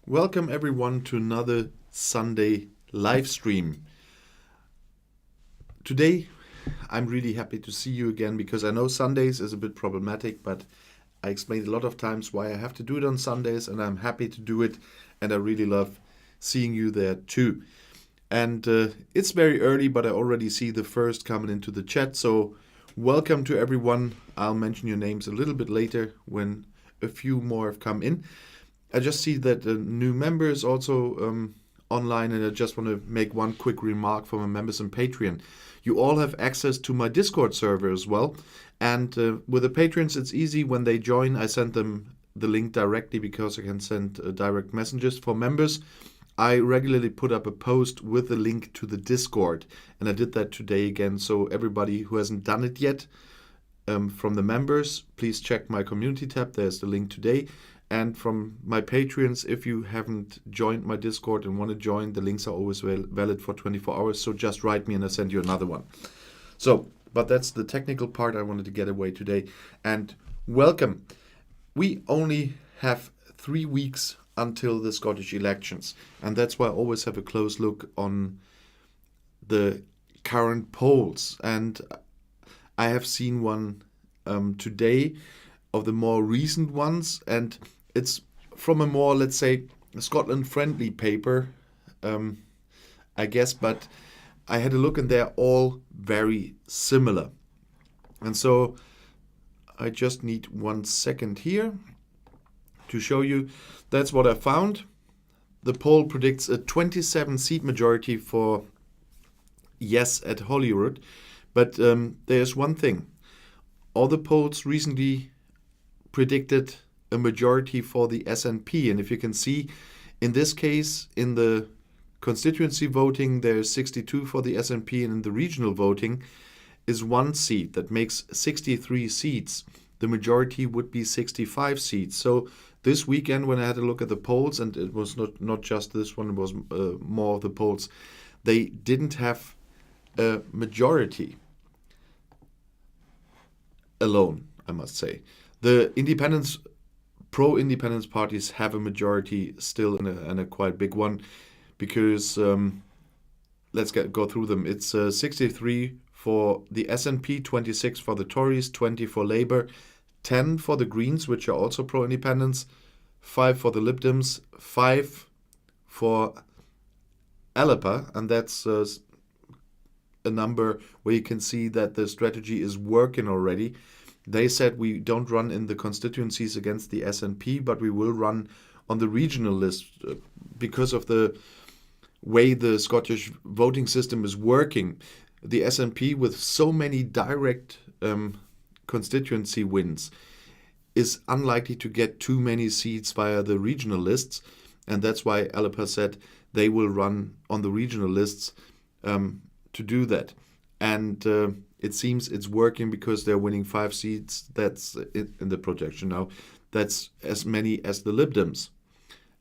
Welcome everyone to another Sunday live stream. Today I'm really happy to see you again because I know Sundays is a bit problematic, but I explained a lot of times why I have to do it on Sundays, and I'm happy to do it, and I really love seeing you there too. And it's very early, but I already see the first coming into the chat, so welcome to everyone. I'll mention your names a little bit later when a few more have come in. I just see that a new member is also online, and I just want to make one quick remark for my members on Patreon. You all have access to my Discord server as well, and with the patrons it's easy. When they join, I send them the link directly because I can send direct messages. For members, I regularly put up a post with a link to the Discord, and I did that today again, so everybody who hasn't done it yet from the members, please check my community tab. There's the link today. And from my Patreons, if you haven't joined my Discord and want to join, the links are always valid for 24 hours. So just write me and I'll send you another one. But that's the technical part I wanted to get away today. And welcome. We only have 3 weeks until the Scottish elections. And that's why I always have a close look on the current polls. And I have seen one today of the more recent ones, and it's from a more, let's say, Scotland-friendly paper, I guess, but I had a look and they're all very similar. And so I just need 1 second here to show you. That's what I found. The poll predicts a 27-seat majority for yes at Holyrood, but there's one thing. All the polls recently predicted a majority for the SNP, and if you can see, in this case, in the constituency voting, there's 62 for the SNP, and in the regional voting is 1 seat. That makes 63 seats. The majority would be 65 seats. So this weekend, when I had a look at the polls, and it was not just this one, it was more of the polls, they didn't have a majority alone, I must say. The pro-independence parties have a majority still, and a quite big one, because let's go through them. It's 63 for the SNP, 26 for the Tories, 20 for Labour, 10 for the Greens, which are also pro-independence, 5 for the Lib Dems, 5 for ALPA, and that's a number where you can see that the strategy is working already. They said we don't run in the constituencies against the SNP, but we will run on the regional list because of the way the Scottish voting system is working. The SNP, with so many direct constituency wins, is unlikely to get too many seats via the regional lists, and that's why ALPA said they will run on the regional lists to do that. And it seems it's working because they're winning 5 seats. That's in the projection now. That's as many as the Lib Dems.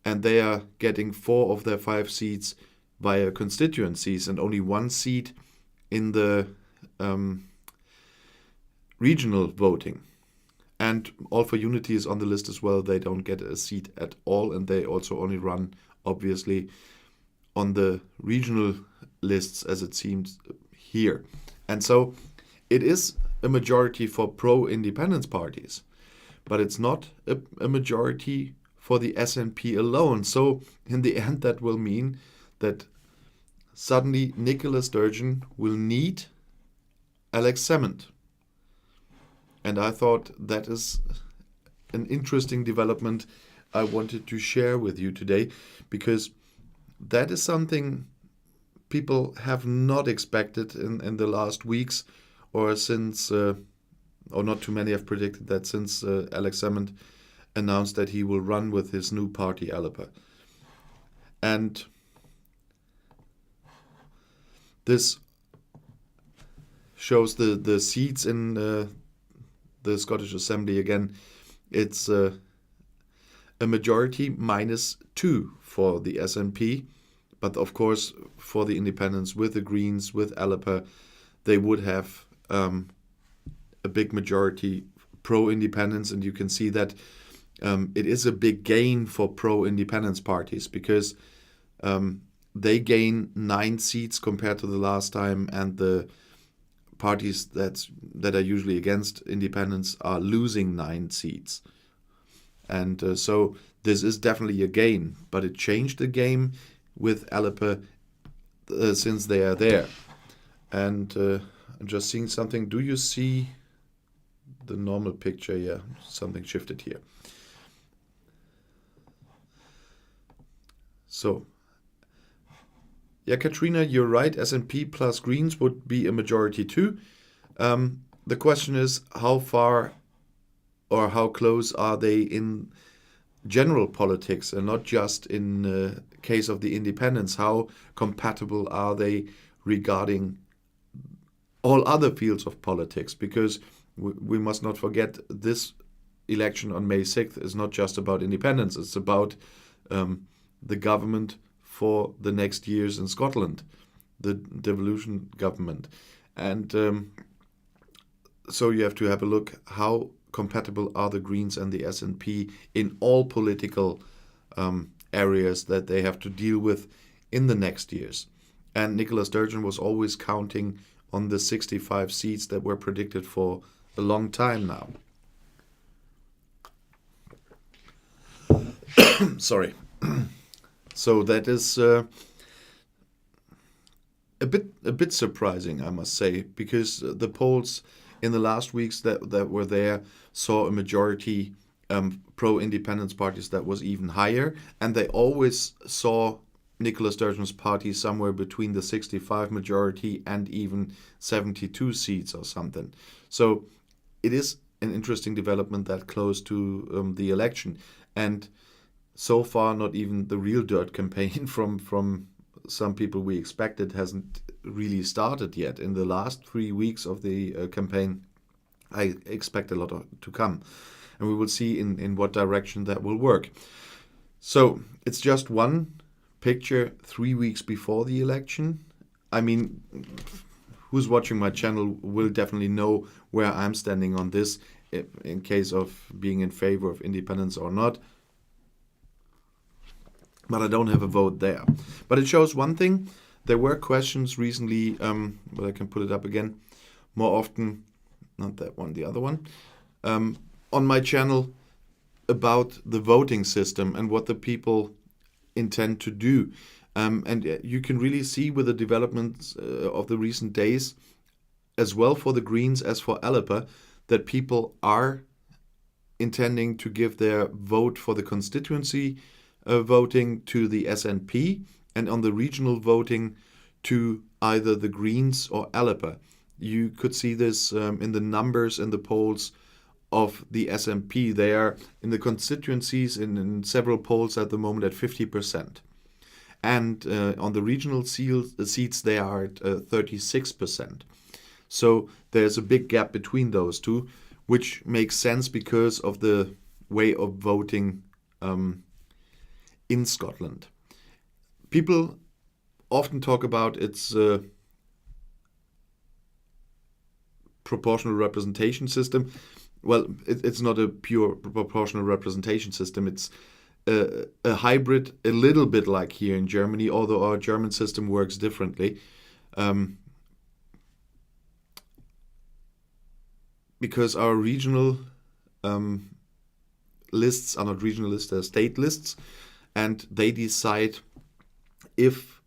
And they are getting 4 of their 5 seats via constituencies and only 1 seat in the regional voting. And All for Unity is on the list as well. They don't get a seat at all, and they also only run, obviously, on the regional lists, as it seems here. And so it is a majority for pro-independence parties, but it's not a majority for the SNP alone. So in the end, that will mean that suddenly Nicola Sturgeon will need Alex Salmond. And I thought that is an interesting development I wanted to share with you today, because that is something people have not expected in the last weeks, or since, or not too many have predicted that since Alex Salmond announced that he will run with his new party, ALPA. And this shows the seats in the Scottish Assembly again. It's a majority -2 for the SNP. But of course, for the independents, with the Greens, with ALPA, they would have a big majority pro-independence. And you can see that it is a big gain for pro-independence parties, because they gain 9 seats compared to the last time, and the parties that are usually against independence are losing 9 seats. And so this is definitely a gain, but it changed the game with Alepe since they are there. And I'm just seeing something. Do you see the normal picture? Yeah, something shifted here. So, yeah, Katrina, you're right. SNP plus Greens would be a majority too. The question is, how far or how close are they in general politics, and not just in case of the independence? How compatible are they regarding all other fields of politics? Because we must not forget, this election on May 6th is not just about independence. It's about the government for the next years in Scotland, the devolution government. And so you have to have a look, how compatible are the Greens and the SNP in all political areas that they have to deal with in the next years. And Nicola Sturgeon was always counting on the 65 seats that were predicted for a long time now. Sorry. So that is a bit surprising, I must say, because the polls in the last weeks that were there saw a majority pro-independence parties that was even higher, and they always saw Nicola Sturgeon's party somewhere between the 65 majority and even 72 seats or something. So it is an interesting development that close to the election. And so far, not even the real dirt campaign from some people we expected hasn't really started yet. In the last 3 weeks of the campaign, I expect a lot to come. And we will see in what direction that will work. So it's just one picture 3 weeks before the election. I mean, who's watching my channel will definitely know where I'm standing on this, in case of being in favor of independence or not. But I don't have a vote there. But it shows one thing. There were questions recently, but I can put it up again, more often, not that one, the other one, on my channel about the voting system and what the people intend to do. And you can really see with the developments of the recent days, as well for the Greens as for Alepe, that people are intending to give their vote for the constituency voting to the SNP, and on the regional voting to either the Greens or Alepe. You could see this in the numbers in the polls of the SNP. They are in the constituencies in several polls at the moment at 50%. And on the regional seats, they are at 36%. So there's a big gap between those two, which makes sense because of the way of voting in Scotland. People often talk about its proportional representation system. Well, it's not a pure proportional representation system. It's a hybrid, a little bit like here in Germany, although our German system works differently. Because our regional lists are not regional lists, they're state lists, and they decide if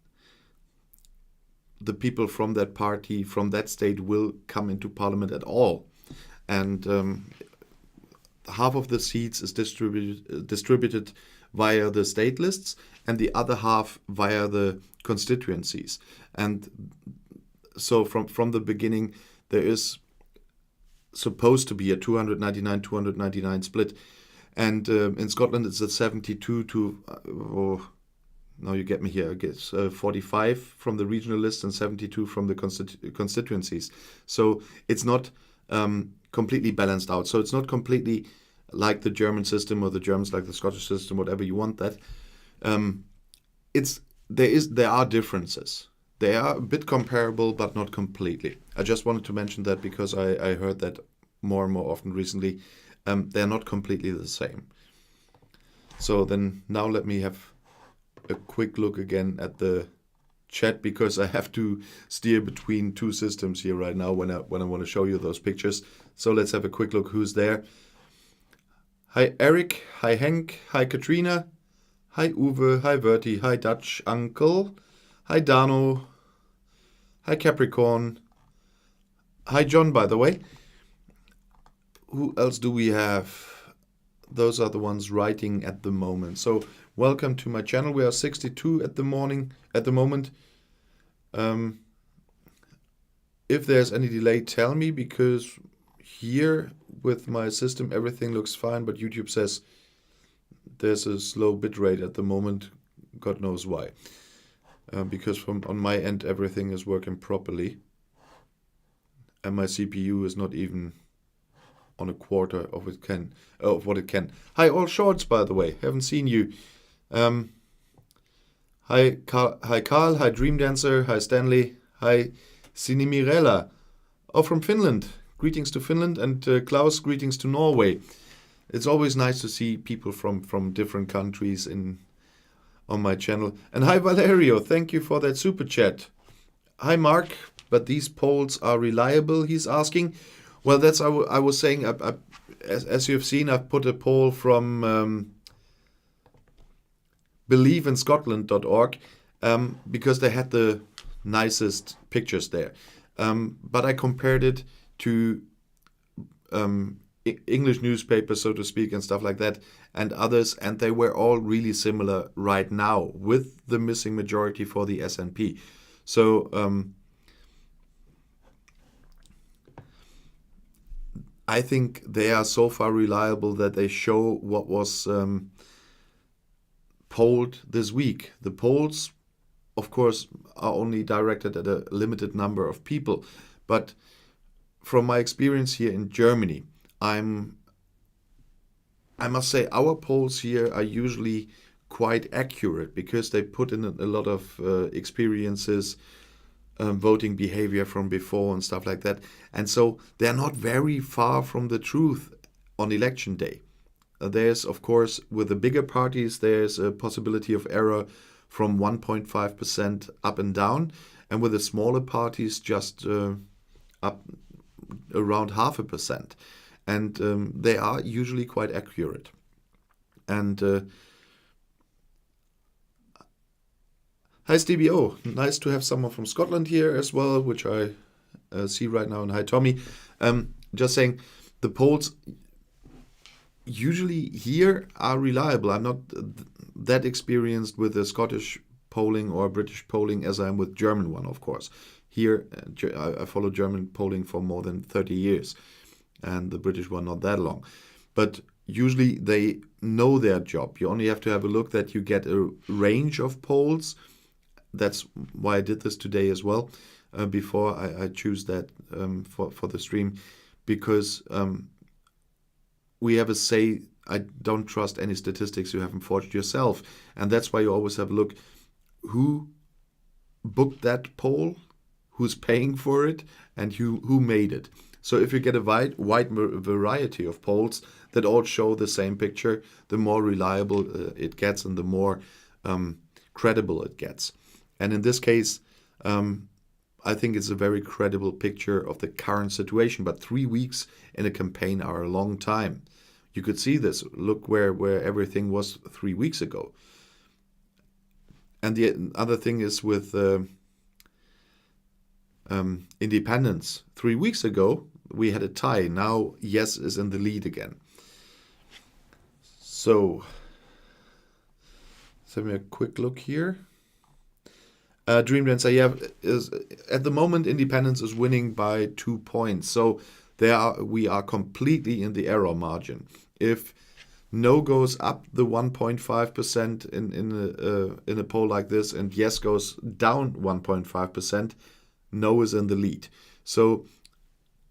the people from that party, from that state, will come into parliament at all. And half of the seats is distributed via the state lists, and the other half via the constituencies. And so from the beginning, there is supposed to be a 299 split. And in Scotland, it's a 72 to, now you get me here, I guess, 45 from the regional list and 72 from the constituencies. So it's not completely balanced out. So it's not completely like the German system, or the Germans like the Scottish system, whatever you want that. There are differences. They are a bit comparable, but not completely. I just wanted to mention that because I heard that more and more often recently. They're not completely the same. So then now let me have a quick look again at the chat, because I have to steer between two systems here right now when I want to show you those pictures. So let's have a quick look who's there. Hi Eric, hi Henk, hi Katrina, hi Uwe, hi Verti, hi Dutch Uncle, hi Dano, hi Capricorn, hi John, by the way. Who else do we have? Those are the ones writing at the moment. So welcome to my channel. We are 62 at the moment. If there's any delay, tell me, because here with my system everything looks fine, but YouTube says there's a slow bit rate at the moment. God knows why. Because on my end everything is working properly, and my CPU is not even on a quarter of what it can. Hi all shorts, by the way, haven't seen you. Hi Carl, hi Dream Dancer, hi Stanley, hi Sinimirella, from Finland. Greetings to Finland, and Klaus, greetings to Norway. It's always nice to see people from different countries on my channel. And hi Valerio, thank you for that super chat. Hi Mark, but these polls are reliable, he's asking. Well, that's I was saying, as you have seen, I've put a poll from believeInScotland.org because they had the nicest pictures there. But I compared it to English newspapers, so to speak, and stuff like that, and others, and they were all really similar right now, with the missing majority for the SNP. So I think they are so far reliable that they show what was polled this week. The polls, of course, are only directed at a limited number of people. But from my experience here in Germany, I must say our polls here are usually quite accurate, because they put in a lot of experiences, voting behavior from before and stuff like that. And so they're not very far from the truth on election day. There's, of course, with the bigger parties, there's a possibility of error from 1.5% up and down. And with the smaller parties, just up around 0.5%. And they are usually quite accurate. And hi Stevie O, nice to have someone from Scotland here as well, which I see right now. And hi Tommy. Just saying, the polls usually here are reliable. I'm not that experienced with the Scottish polling or British polling as I am with German one, of course. Here I follow German polling for more than 30 years, and the British one not that long. But usually they know their job. You only have to have a look that you get a range of polls. That's why I did this today as well, before I choose that for the stream, because we have a say. I don't trust any statistics you haven't forged yourself. And that's why you always have a look who booked that poll, who's paying for it, and who made it. So if you get a wide variety of polls that all show the same picture, the more reliable it gets and the more credible it gets. And in this case, I think it's a very credible picture of the current situation. But 3 weeks in a campaign are a long time. You could see this. Look where everything was 3 weeks ago. And the other thing is with independence. 3 weeks ago, we had a tie. Now, Yes is in the lead again. So, let's have a quick look here. Dream Dancer, is at the moment Independence is winning by 2 points. So we are completely in the error margin. If No goes up the 1.5% in a poll like this, and Yes goes down 1.5%, No is in the lead. So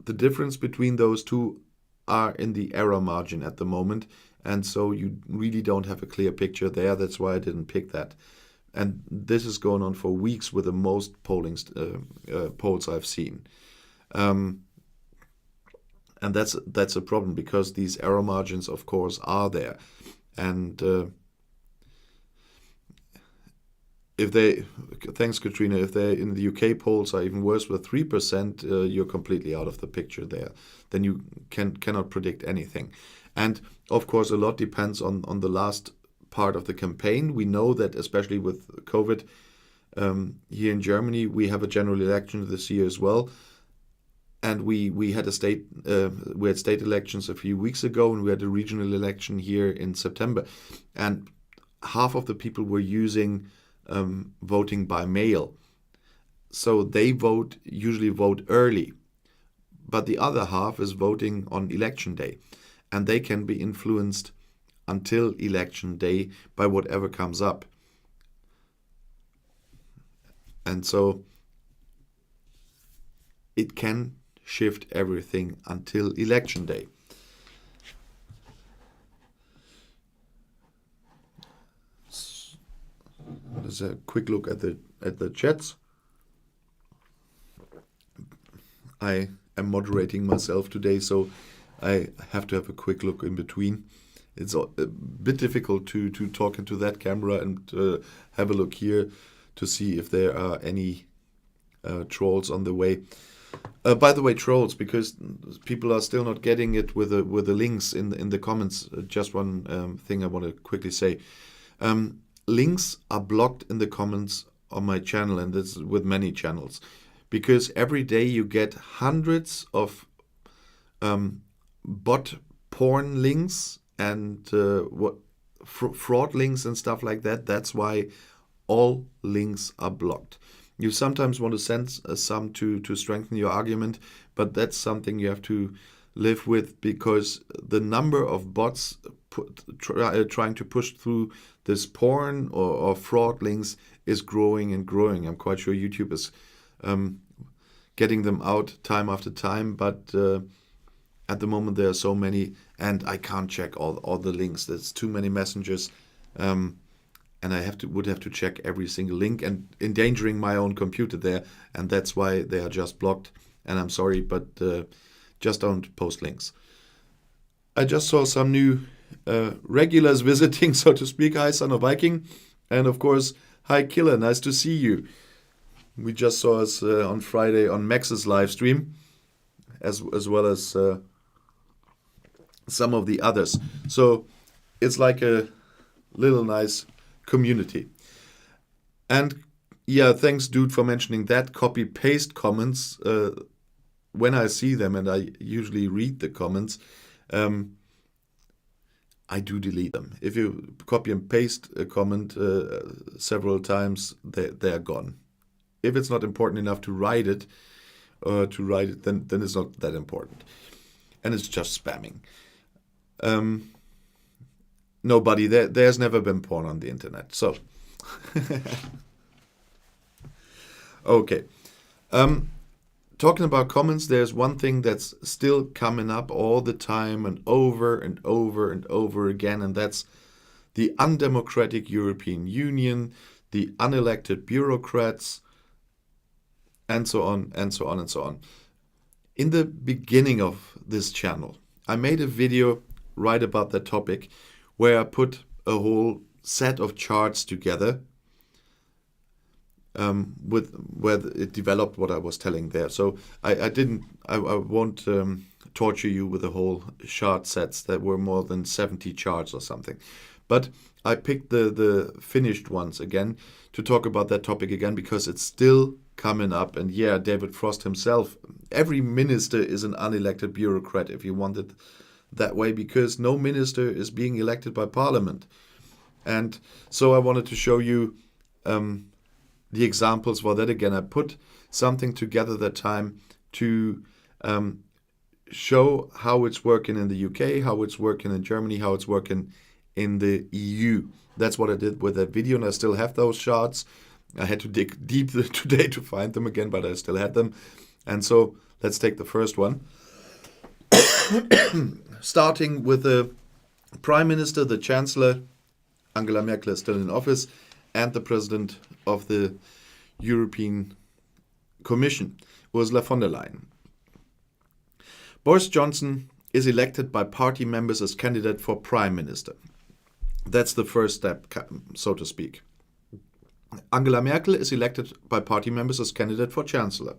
the difference between those two are in the error margin at the moment, and so you really don't have a clear picture there. That's why I didn't pick that. And this is going on for weeks with the most polls I've seen. And that's a problem, because these error margins, of course, are there. And thanks Katrina, if they in the UK polls are even worse with 3%, you're completely out of the picture there. Then you cannot predict anything. And of course, a lot depends on the last part of the campaign. We know that especially with COVID here in Germany, we have a general election this year as well. And we had state elections a few weeks ago, and we had a regional election here in September. And half of the people were using voting by mail. So they usually vote early. But the other half is voting on election day. And they can be influenced until election day by whatever comes up. And so it can shift everything until election day. There's a quick look at the chats. I am moderating myself today, so I have to have a quick look in between. It's a bit difficult to talk into that camera and have a look here to see if there are any trolls on the way. By the way, trolls, because people are still not getting it with the links in the comments. Just one thing I want to quickly say. Links are blocked in the comments on my channel, and this is with many channels, because every day you get hundreds of bot porn links and fraud links and stuff like that. That's why all links are blocked. You sometimes want to send some to strengthen your argument, but that's something you have to live with, because the number of bots trying to push through this porn or fraud links is growing and growing. I'm quite sure YouTube is getting them out time after time, but at the moment there are so many, and I can't check all the links. There's too many messengers, and I would have to check every single link and endangering my own computer there, and that's why they are just blocked. And I'm sorry, but just don't post links. I just saw some new regulars visiting, so to speak. Hi, Son of Viking, and of course, hi, Killer. Nice to see you. We just saw us on Friday on Max's live stream, as well as some of the others. So it's like a little nice community. And yeah, thanks, dude, for mentioning that. Copy paste comments. When I see them, and I usually read the comments, I do delete them. If you copy and paste a comment several times, they're gone. If it's not important enough to write it, then it's not that important, and it's just spamming. Nobody there's never been porn on the internet. So, okay. Talking about comments, there's one thing that's still coming up all the time and over and over and over again, and that's the undemocratic European Union, the unelected bureaucrats, and so on, and so on, and so on. In the beginning of this channel, I made a video right about that topic where I put a whole set of charts together where it developed what I was telling there. So I won't torture you with the whole chart sets. That were more than 70 charts or something. But I picked the finished ones again to talk about that topic again, because it's still coming up. And yeah, David Frost himself, every minister is an unelected bureaucrat, if you want it that way, because no minister is being elected by parliament. And so I wanted to show you the examples for that again. I put something together that time to show how it's working in the UK, how it's working in Germany, how it's working in the EU. That's what I did with that video, and I still have those charts. I had to dig deep today to find them again, but I still had them. And so let's take the first one. Starting with the Prime Minister, the Chancellor, Angela Merkel is still in office, and the President of the European Commission, Ursula von der Leyen. Boris Johnson is elected by party members as candidate for Prime Minister. That's the first step, so to speak. Angela Merkel is elected by party members as candidate for chancellor.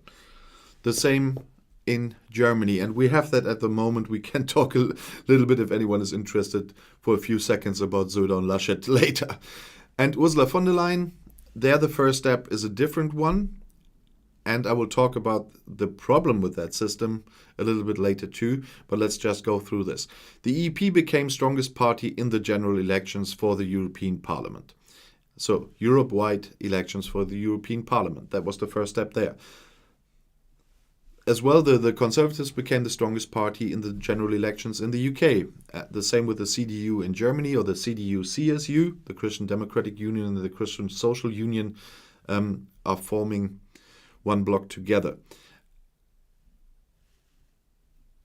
The same in Germany, and we have that at the moment. We can talk a little bit, if anyone is interested, for a few seconds about Söder and Laschet later. And Ursula von der Leyen, there the first step is a different one, and I will talk about the problem with that system a little bit later too, but let's just go through this. The EP became strongest party in the general elections for the European Parliament. So, Europe-wide elections for the European Parliament. That was the first step there. As well, the Conservatives became the strongest party in the general elections in the UK. The same with the CDU in Germany, or the CDU-CSU, the Christian Democratic Union and the Christian Social Union, are forming one bloc together.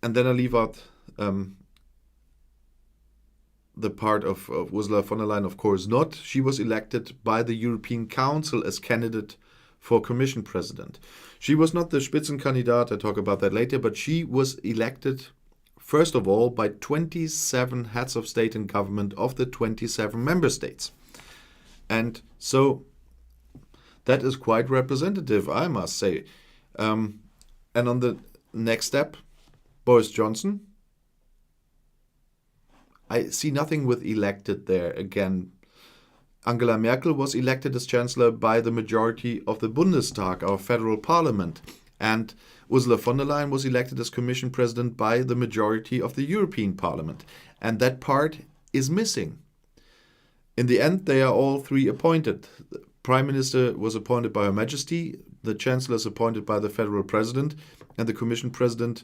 And then I leave out the part of Ursula von der Leyen, of course not. She was elected by the European Council as candidate for Commission President. She was not the Spitzenkandidat, I'll talk about that later, but she was elected, first of all, by 27 heads of state and government of the 27 member states. And so that is quite representative, I must say. And on the next step, Boris Johnson. I see nothing with elected there again. Angela Merkel was elected as Chancellor by the majority of the Bundestag, our federal parliament, and Ursula von der Leyen was elected as Commission President by the majority of the European Parliament. And that part is missing. In the end, they are all three appointed. The Prime Minister was appointed by Her Majesty, the Chancellor is appointed by the Federal President, and the Commission President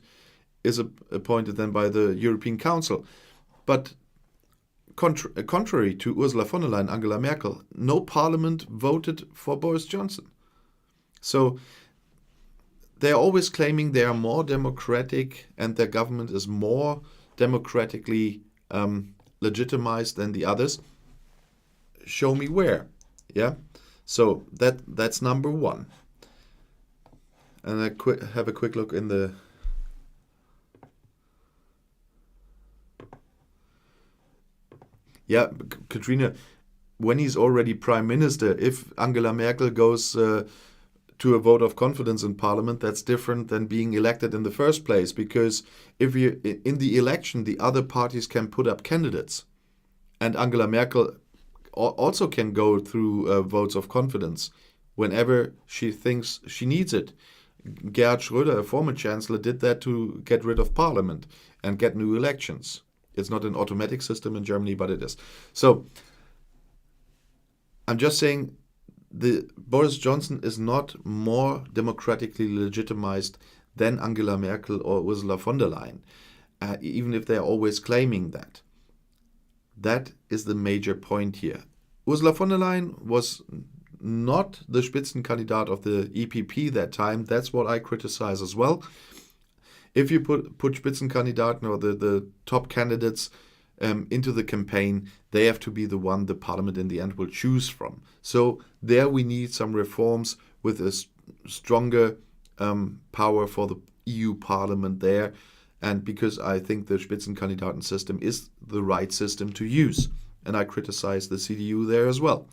is appointed then by the European Council. But contrary to Ursula von der Leyen, Angela Merkel, no parliament voted for Boris Johnson. So they are always claiming they are more democratic and their government is more democratically legitimized than the others. Show me where. Yeah. So that's number one. And I have a quick look in the. Yeah, Katrina, when he's already prime minister, if Angela Merkel goes to a vote of confidence in parliament, that's different than being elected in the first place. Because if you in the election, the other parties can put up candidates, and Angela Merkel also can go through votes of confidence whenever she thinks she needs it. Gerhard Schröder, a former chancellor, did that to get rid of parliament and get new elections. It's not an automatic system in Germany, but it is. So I'm just saying the Boris Johnson is not more democratically legitimized than Angela Merkel or Ursula von der Leyen, even if they're always claiming that. That is the major point here. Ursula von der Leyen was not the Spitzenkandidat of the EPP that time. That's what I criticize as well. If you put Spitzenkandidaten or the top candidates into the campaign, they have to be the one the parliament in the end will choose from. So there we need some reforms with a stronger power for the EU Parliament there. And because I think the Spitzenkandidaten system is the right system to use. And I criticize the CDU there as well,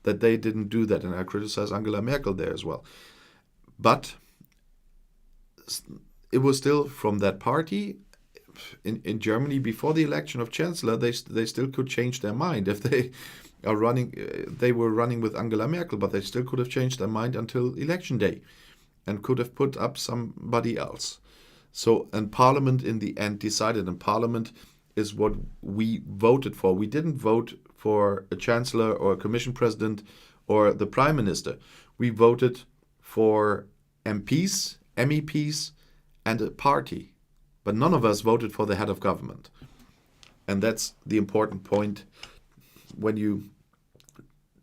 that they didn't do that. And I criticize Angela Merkel there as well. But it was still from that party in Germany before the election of Chancellor, they still could change their mind. If they are running, they were running with Angela Merkel, but they still could have changed their mind until election day and could have put up somebody else. So, and Parliament in the end decided, and Parliament is what we voted for. We didn't vote for a Chancellor or a Commission President or the Prime Minister. We voted for MPs, MEPs, and a party. But none of us voted for the head of government. And that's the important point when you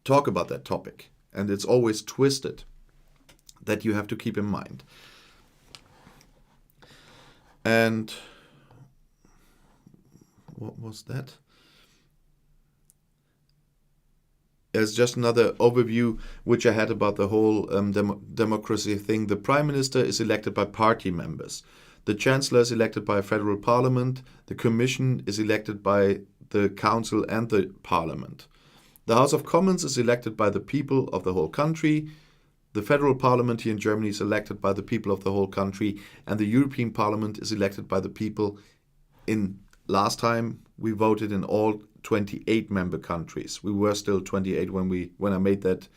talk about that topic. And it's always twisted that you have to keep in mind. And what was that? There's just another overview which I had about the whole democracy thing. The Prime Minister is elected by party members. The Chancellor is elected by a federal parliament. The Commission is elected by the Council and the Parliament. The House of Commons is elected by the people of the whole country. The federal parliament here in Germany is elected by the people of the whole country, and the European Parliament is elected by the people. In last time we voted in all 28 member countries. We were still 28 when I made that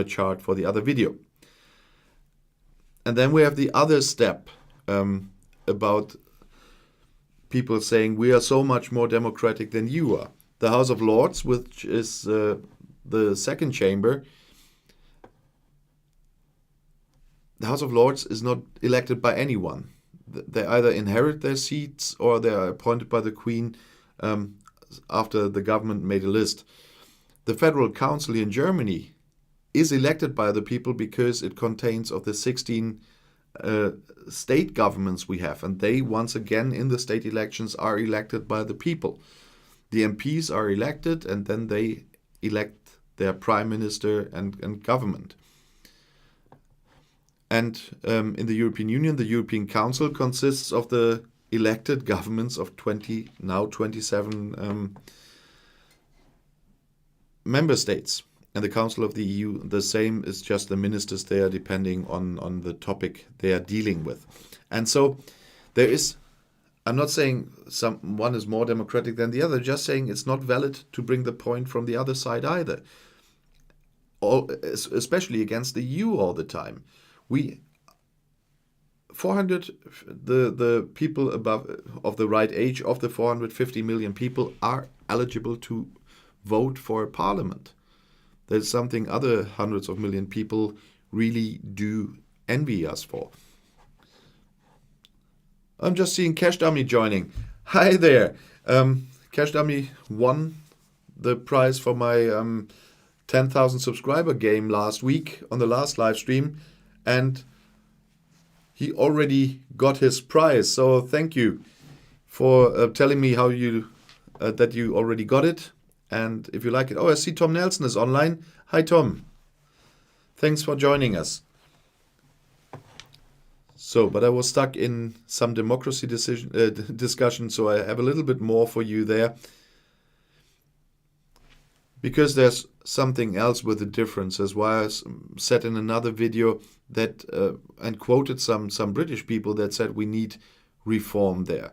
chart for the other video. And then we have the other step about people saying we are so much more democratic than you are. The House of Lords, which is the second chamber, the House of Lords is not elected by anyone. They either inherit their seats or they are appointed by the Queen after the government made a list. The Federal Council in Germany is elected by the people because it contains of the 16 state governments we have, and they once again in the state elections are elected by the people. The MPs are elected and then they elect their prime minister and government. And in the European Union, the European Council consists of the elected governments of 27 member states. And the Council of the EU, the same, is just the ministers there depending on the topic they are dealing with. And so there is, I'm not saying one is more democratic than the other, just saying it's not valid to bring the point from the other side either. Especially against the EU all the time. The people above of the right age of the 450 million people are eligible to vote for a parliament. That's something other hundreds of million people really do envy us for. I'm just seeing Cash Dummy joining. Hi there. Cash Dummy won the prize for my 10,000 subscriber game last week on the last live stream, and he already got his prize. So thank you for telling me how you that you already got it. And if you like it, I see Tom Nelson is online. Hi, Tom. Thanks for joining us. So, but I was stuck in some democracy discussion, so I have a little bit more for you there. Because there's something else with the difference, as why I said in another video that, and quoted some British people that said we need reform there.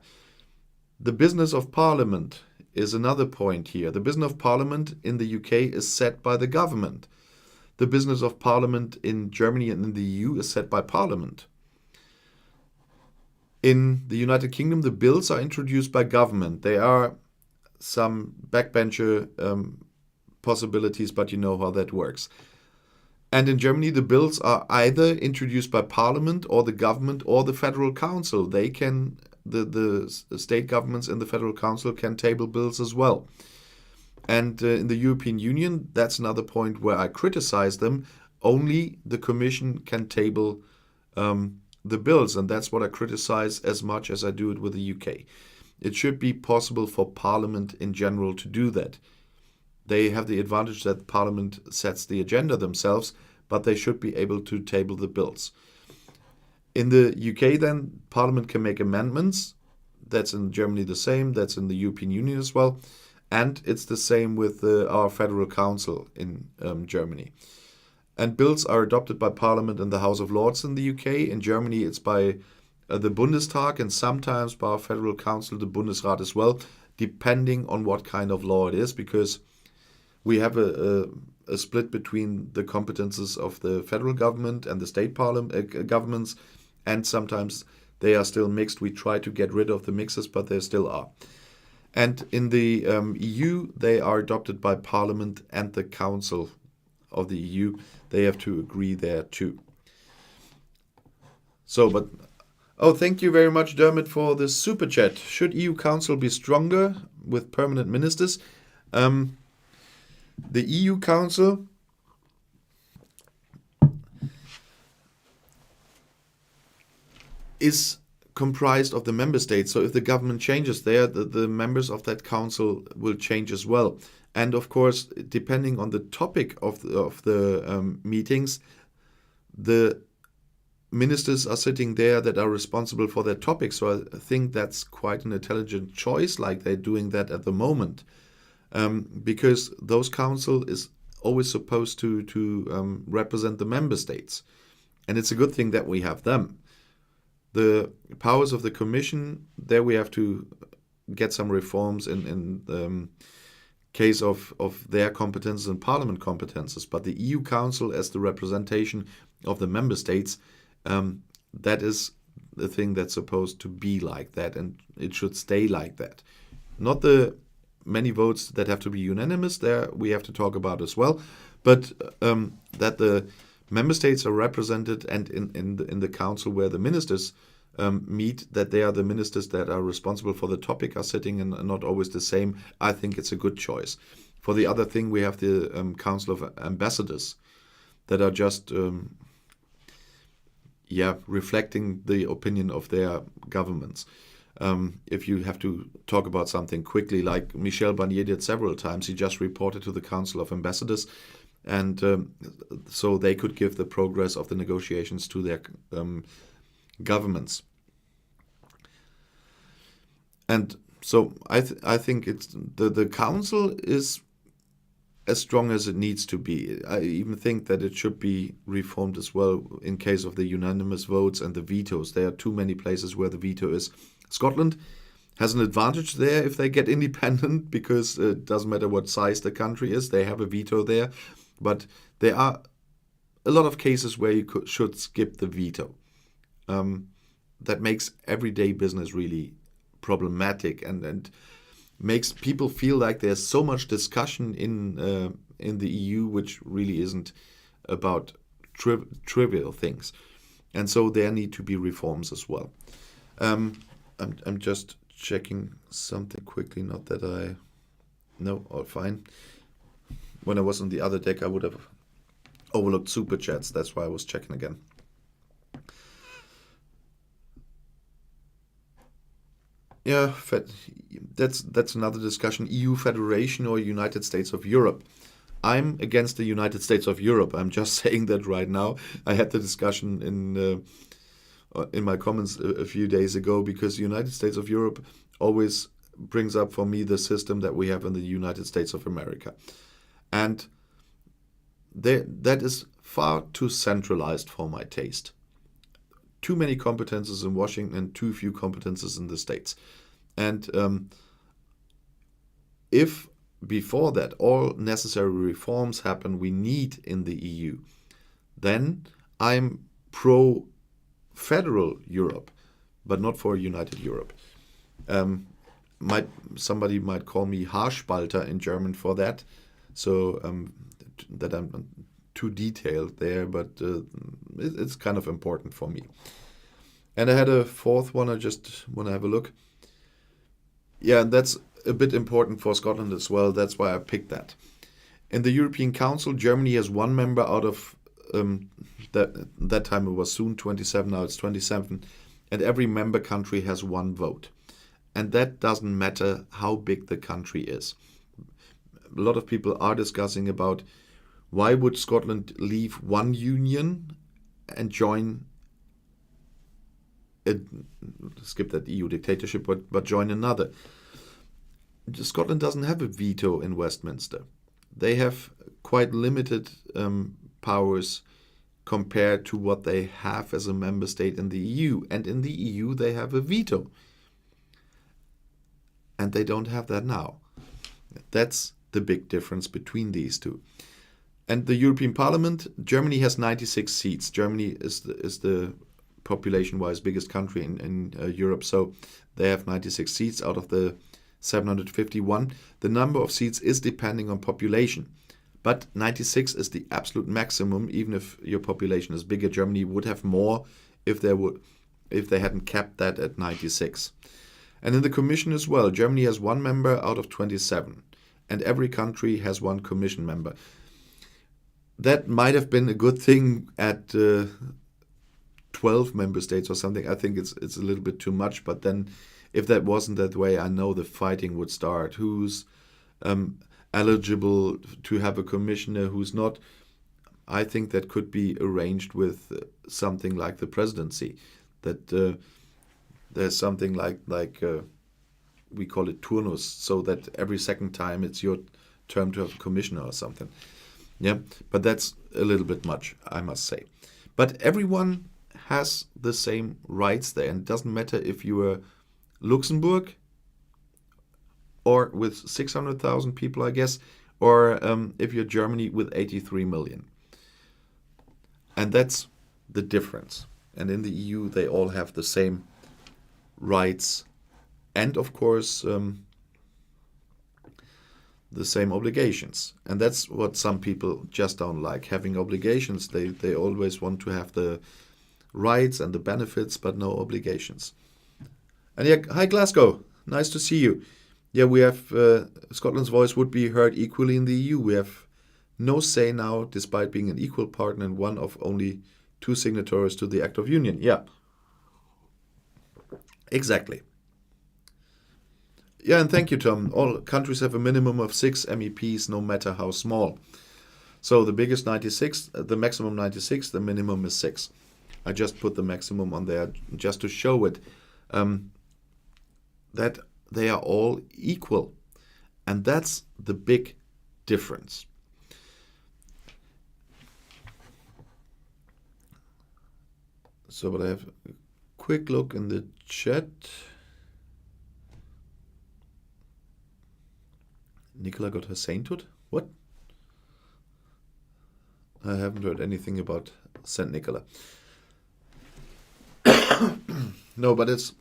The business of Parliament is another point here. The business of Parliament in the UK is set by the government. The business of Parliament in Germany and in the EU is set by Parliament. In the United Kingdom, the bills are introduced by government. There are some backbencher possibilities, but you know how that works. And in Germany, the bills are either introduced by Parliament or the government or the Federal Council. They can, the state governments and the Federal Council can table bills as well. And in the European Union, that's another point where I criticize them. Only the Commission can table the bills, and that's what I criticize as much as I do it with the UK. It should be possible for Parliament in general to do that. They have the advantage that Parliament sets the agenda themselves, but they should be able to table the bills. In the UK then, Parliament can make amendments. That's in Germany the same, that's in the European Union as well. And it's the same with our Federal Council in Germany. And bills are adopted by Parliament and the House of Lords in the UK. In Germany, it's by the Bundestag and sometimes by our Federal Council, the Bundesrat as well, depending on what kind of law it is, because we have a split between the competences of the federal government and the state governments, and sometimes they are still mixed. We try to get rid of the mixes, but they still are. And in the EU, they are adopted by Parliament and the Council of the EU. They have to agree there too. So, but, thank you very much, Dermot, for the super chat. Should EU Council be stronger with permanent ministers? The EU Council is comprised of the member states. So if the government changes there, the members of that council will change as well. And of course, depending on the topic of the meetings, the ministers are sitting there that are responsible for their topic. So I think that's quite an intelligent choice, like they're doing that at the moment, because those council is always supposed to represent the member states. And it's a good thing that we have them. The powers of the Commission, there we have to get some reforms in case of their competences and Parliament competences. But the EU Council, as the representation of the member states, that is the thing that's supposed to be like that, and it should stay like that. Not the many votes that have to be unanimous, there we have to talk about as well, but that the member states are represented, and in the council where the ministers meet, that they are the ministers that are responsible for the topic are sitting and not always the same. I think it's a good choice. For the other thing, we have the Council of Ambassadors that are just reflecting the opinion of their governments. If you have to talk about something quickly, like Michel Barnier did several times, he just reported to the Council of Ambassadors, and so they could give the progress of the negotiations to their governments. And so I think it's the council is as strong as it needs to be. I even think that it should be reformed as well in case of the unanimous votes and the vetoes. There are too many places where the veto is. Scotland has an advantage there if they get independent, because it doesn't matter what size the country is, they have a veto there. But there are a lot of cases where you should skip the veto. That makes everyday business really problematic and makes people feel like there's so much discussion in the EU, which really isn't about trivial things. And so there need to be reforms as well. I'm just checking something quickly, not that I... No, all fine. When I was on the other deck, I would have overlooked superchats. That's why I was checking again. Yeah, that's another discussion. EU Federation or United States of Europe. I'm against the United States of Europe. I'm just saying that right now. I had the discussion in my comments a few days ago, because the United States of Europe always brings up for me the system that we have in the United States of America. And that is far too centralized for my taste. Too many competences in Washington and too few competences in the States. And if before that all necessary reforms happen we need in the EU, then I'm pro-federal Europe, but not for a united Europe. Somebody might call me Haarspalter in German for that, so that I'm too detailed there, but it's kind of important for me. And I had a fourth one. I just want to have a look. Yeah, that's a bit important for Scotland as well. That's why I picked that. In the European Council, Germany has one member out of that time it was soon 27, now it's 27, and every member country has one vote. And that doesn't matter how big the country is. A lot of people are discussing about why would Scotland leave one union and join skip that EU dictatorship, but join another. Scotland doesn't have a veto in Westminster. They have quite limited powers compared to what they have as a member state in the EU. And in the EU, they have a veto. And they don't have that now. That's the big difference between these two. And the European Parliament, Germany has 96 seats. Germany is the population-wise biggest country in Europe, so they have 96 seats out of the 751. The number of seats is depending on population, but 96 is the absolute maximum. Even if your population is bigger, Germany would have more if they hadn't kept that at 96. And in the Commission as well, Germany has one member out of 27, and every country has one Commission member. That might have been a good thing at 12 member states or something. I think it's a little bit too much, but then if that wasn't that way, I know the fighting would start. Who's eligible to have a commissioner, who's not? I think that could be arranged with something like the presidency, that there's something like we call it turnus, so that every second time it's your term to have a commissioner or something. Yeah, but that's a little bit much, I must say. But everyone has the same rights there, and it doesn't matter if you are Luxembourg or with 600,000 people, I guess, or if you're Germany with 83 million. And that's the difference. And in the EU, they all have the same rights and, of course, the same obligations. And that's what some people just don't like, having obligations. They always want to have the rights and the benefits, but no obligations. And yeah, hi Glasgow, nice to see you. Yeah, we have Scotland's voice would be heard equally in the EU. We have no say now, despite being an equal partner and one of only 2 signatories to the Act of Union. Yeah, exactly. Yeah, and thank you, Tom. All countries have a minimum of 6 MEPs, no matter how small. So the biggest 96, the maximum 96, the minimum is 6. I just put the maximum on there just to show it, that they are all equal. And that's the big difference. So, but I have a quick look in the chat. Nicola got her sainthood? What? I haven't heard anything about Saint Nicola. No, but it's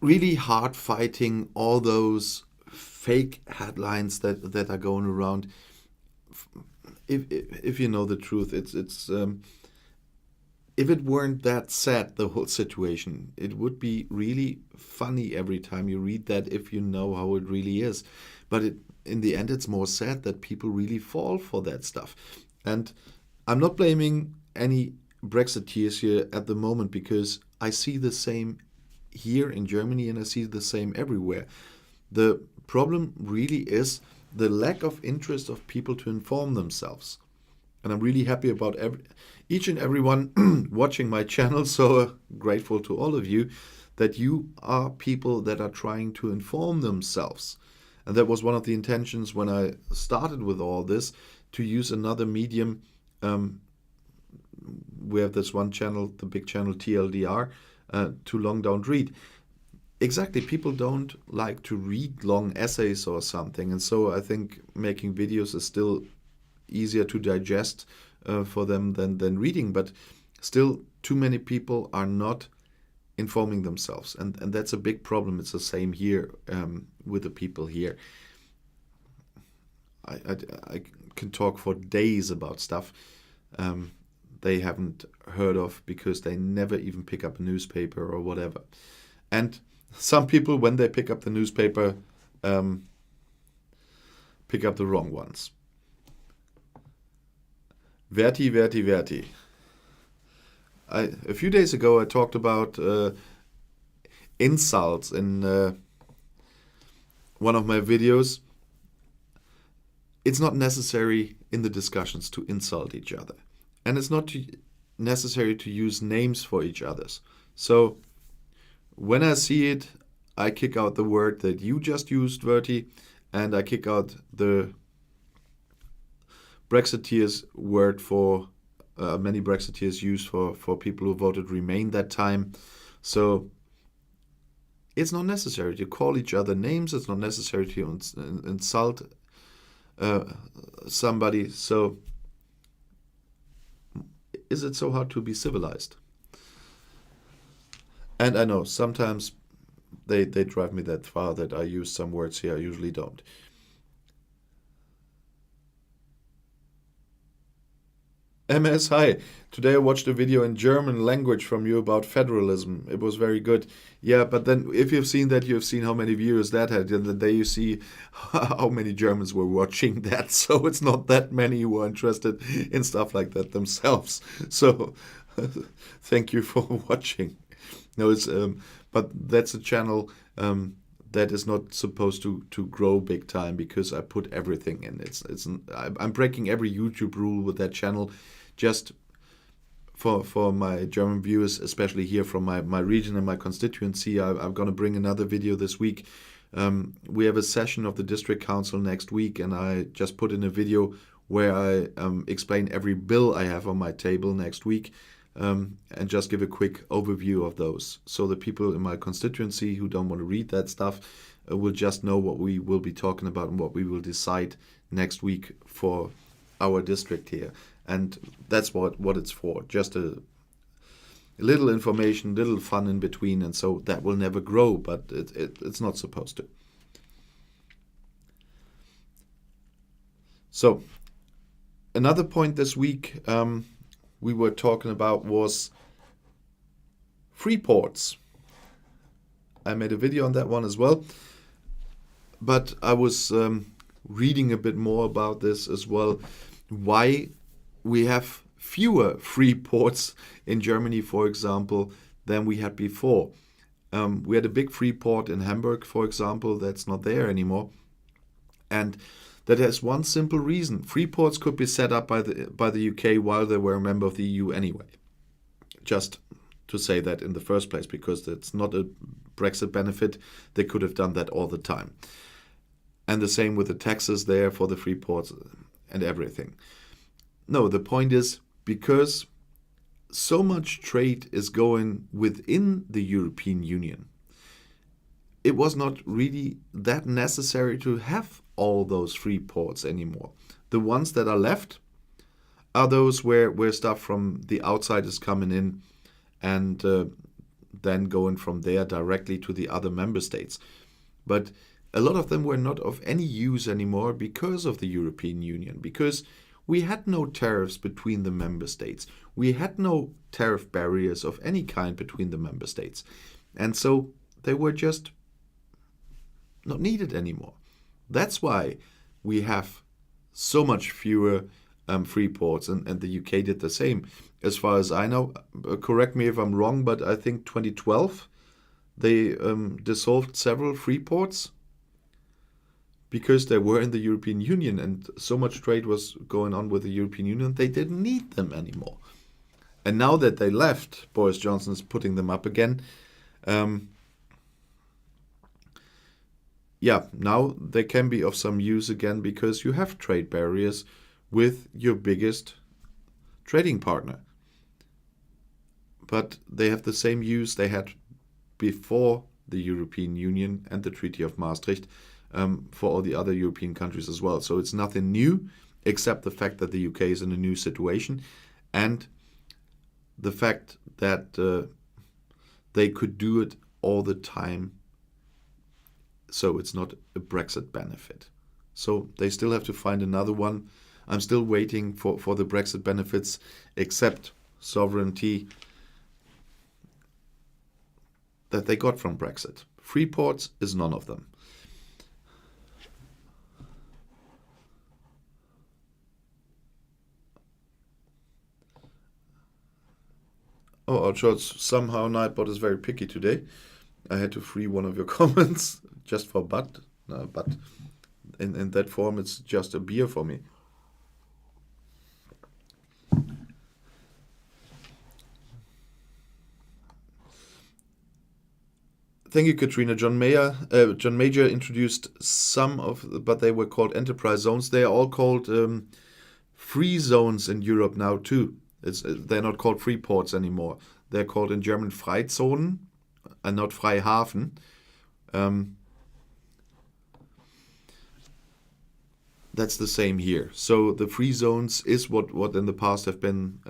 really hard fighting all those fake headlines that are going around. If you know the truth, it's if it weren't that sad, the whole situation, it would be really funny every time you read that, if you know how it really is. But in the end, it's more sad that people really fall for that stuff. And I'm not blaming any Brexiteers here at the moment, because I see the same here in Germany and I see the same everywhere. The problem really is the lack of interest of people to inform themselves. And I'm really happy about each and everyone watching my channel, so grateful to all of you that you are people that are trying to inform themselves. And that was one of the intentions when I started with all this, to use another medium. We have this one channel, the big channel TLDR, Too Long Don't Read. Exactly, people don't like to read long essays or something. And so I think making videos is still easier to digest for them than reading. But still, too many people are not informing themselves. And that's a big problem. It's the same here with the people here. I can talk for days about stuff they haven't heard of, because they never even pick up a newspaper or whatever. And some people, when they pick up the newspaper, pick up the wrong ones. Verti, Verti, Verti. A few days ago, I talked about insults in one of my videos. It's not necessary in the discussions to insult each other. And it's not necessary to use names for each other's. So when I see it, I kick out the word that you just used, Verti, and I kick out the Brexiteers word for many Brexiteers use for people who voted Remain that time. So it's not necessary to call each other names. It's not necessary to insult somebody. So is it so hard to be civilized? And I know sometimes they drive me that far that I use some words here I usually don't. MS, hi. Today I watched a video in German language from you about federalism. It was very good. Yeah, but then if you've seen that, you've seen how many viewers that had. And the day you see how many Germans were watching that. So it's not that many who are interested in stuff like that themselves. So thank you for watching. No, it's but that's a channel that is not supposed to grow big time because I put everything in. I'm breaking every YouTube rule with that channel, just for my German viewers, especially here from my region and my constituency. I'm going to bring another video this week. We have a session of the district council next week, and I just put in a video where I explain every bill I have on my table next week, and just give a quick overview of those. So the people in my constituency who don't want to read that stuff will just know what we will be talking about and what we will decide next week for our district here. And that's what it's for. Just a little information, little fun in between, and so that will never grow, but it's not supposed to. So another point this week we were talking about was free ports. I made a video on that one as well, but I was reading a bit more about this as well. Why we have fewer free ports in Germany, for example, than we had before. We had a big free port in Hamburg, for example, that's not there anymore. And that has one simple reason. Free ports could be set up by the UK while they were a member of the EU anyway. Just to say that in the first place, because it's not a Brexit benefit. They could have done that all the time. And the same with the taxes there for the free ports and everything. No, the point is, because so much trade is going within the European Union, it was not really that necessary to have all those free ports anymore. The ones that are left are those where stuff from the outside is coming in and then going from there directly to the other member states. But a lot of them were not of any use anymore because of the European Union, because we had no tariffs between the member states. We had no tariff barriers of any kind between the member states. And so they were just not needed anymore. That's why we have so much fewer free ports, and the UK did the same. As far as I know, correct me if I'm wrong, but I think 2012 they dissolved several free ports because they were in the European Union and so much trade was going on with the European Union, they didn't need them anymore. And now that they left, Boris Johnson is putting them up again. Now they can be of some use again because you have trade barriers with your biggest trading partner. But they have the same use they had before the European Union and the Treaty of Maastricht, for all the other European countries as well. So it's nothing new, except the fact that the UK is in a new situation and the fact that they could do it all the time. So it's not a Brexit benefit. So they still have to find another one. I'm still waiting for the Brexit benefits, except sovereignty, that they got from Brexit. Free ports is none of them. Oh, George, somehow Nightbot is very picky today. I had to free one of your comments just for but. No, but in that form, it's just a beer for me. Thank you, Katrina. John Major introduced some of, but they were called enterprise zones. They are all called free zones in Europe now too. They're not called free ports anymore. They're called in German Freizonen and not Freihafen. That's the same here. So the free zones is what in the past have been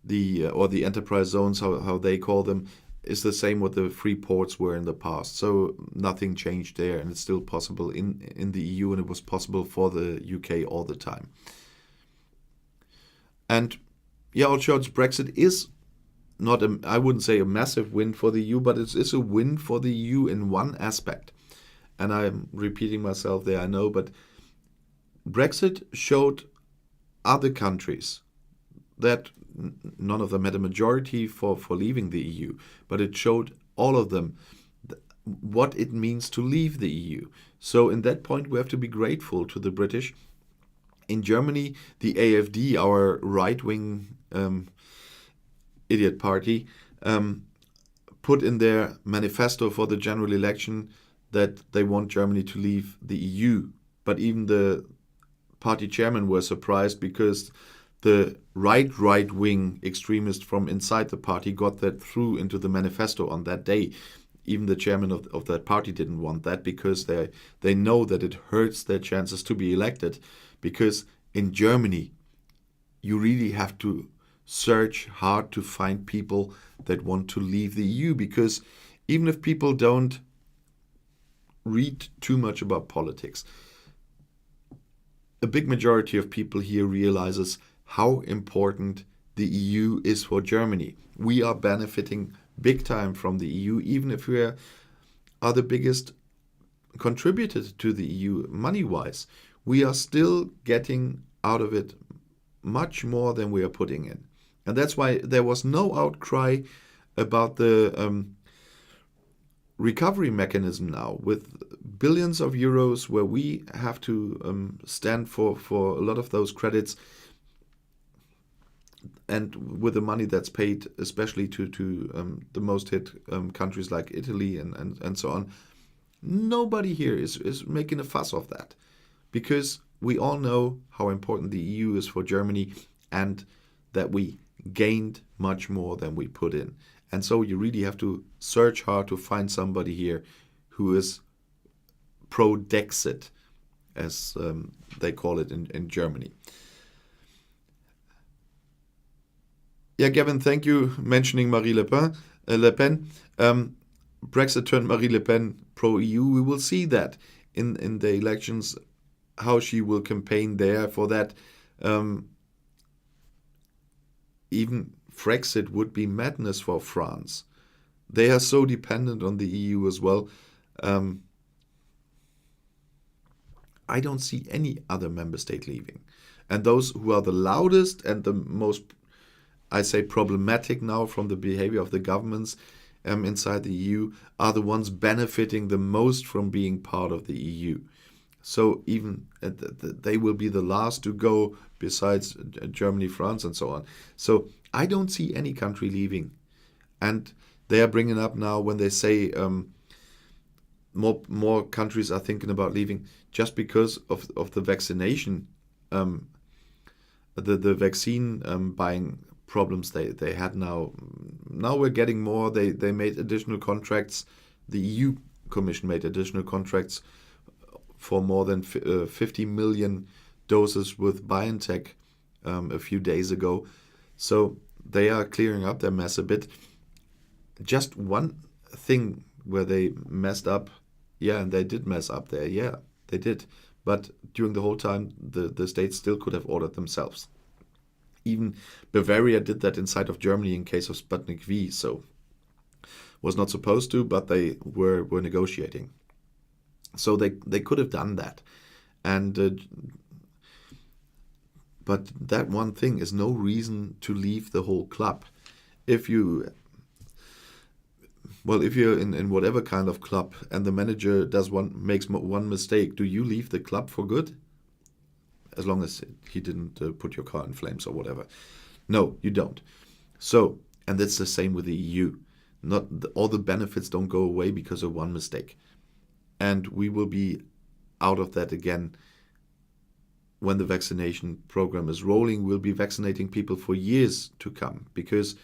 the enterprise zones, how they call them, is the same what the free ports were in the past. So nothing changed there, and it's still possible in the EU, and it was possible for the UK all the time. And Brexit is not I wouldn't say a massive win for the EU, but it's a win for the EU in one aspect. And I'm repeating myself there, I know, but Brexit showed other countries that none of them had a majority for leaving the EU, but it showed all of them what it means to leave the EU. So in that point, we have to be grateful to the British. In Germany, the AfD, our right-wing idiot party, put in their manifesto for the general election that they want Germany to leave the EU. But even the party chairman were surprised because the right-wing extremists from inside the party got that through into the manifesto on that day. Even the chairman of that party didn't want that because they know that it hurts their chances to be elected. Because in Germany, you really have to search hard to find people that want to leave the EU. Because even if people don't read too much about politics, a big majority of people here realizes how important the EU is for Germany. We are benefiting big time from the EU, even if we are the biggest contributor to the EU money-wise. We are still getting out of it much more than we are putting in. And that's why there was no outcry about the recovery mechanism now, with billions of euros where we have to stand for a lot of those credits, and with the money that's paid especially to the most hit countries like Italy and so on. Nobody here is making a fuss of that, because we all know how important the EU is for Germany and that we gained much more than we put in. And so you really have to search hard to find somebody here who is pro-Dexit, as they call it in Germany. Yeah, Gavin, thank you mentioning Marie Le Pen. Brexit turned Marie Le Pen pro-EU. We will see that in the elections, how she will campaign there for that. Even Frexit would be madness for France. They are so dependent on the EU as well. I don't see any other member state leaving. And those who are the loudest and the most, I say, problematic now from the behavior of the governments inside the EU are the ones benefiting the most from being part of the EU. So even they will be the last to go, besides Germany, France, and so on. So I don't see any country leaving. And they are bringing up now when they say more countries are thinking about leaving just because of the vaccination, the vaccine buying problems they had now. Now we're getting more. They made additional contracts. The EU Commission made additional contracts for more than 50 million doses with BioNTech a few days ago. So they are clearing up their mess a bit. Just one thing where they messed up, and they did mess up there, they did. But during the whole time, the states still could have ordered themselves. Even Bavaria did that inside of Germany in case of Sputnik V, so was not supposed to, but they were negotiating. So they could have done that. And but that one thing is no reason to leave the whole club. If you're in whatever kind of club and the manager makes one mistake, do you leave the club for good? As long as he didn't put your car in flames or whatever. No, you don't. So, and that's the same with the EU. All the benefits don't go away because of one mistake. And we will be out of that again when the vaccination program is rolling. We'll be vaccinating people for years to come, because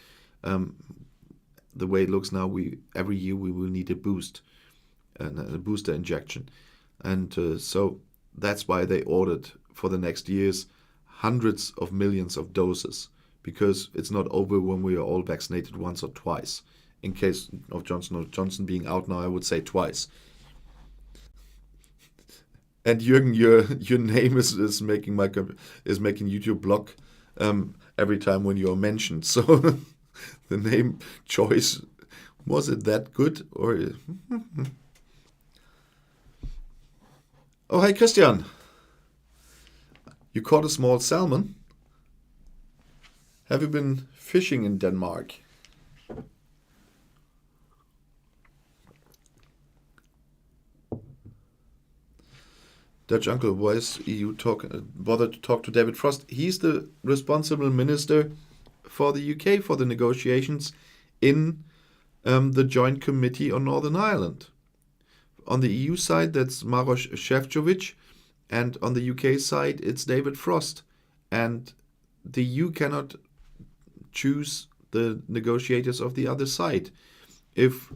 the way it looks now, every year we will need a booster injection. And so that's why they ordered for the next years hundreds of millions of doses, because it's not over when we are all vaccinated once or twice. In case of Johnson being out now, I would say twice. And Jürgen, your name is making YouTube block every time when you are mentioned. So the name choice, was it that good? Or oh, hi Christian, you caught a small salmon. Have you been fishing in Denmark? Dutch uncle, why is EU bother to talk to David Frost? He's the responsible minister for the UK for the negotiations in the Joint Committee on Northern Ireland. On the EU side, that's Maroš Šefčovič, and on the UK side, it's David Frost. And the EU cannot choose the negotiators of the other side. If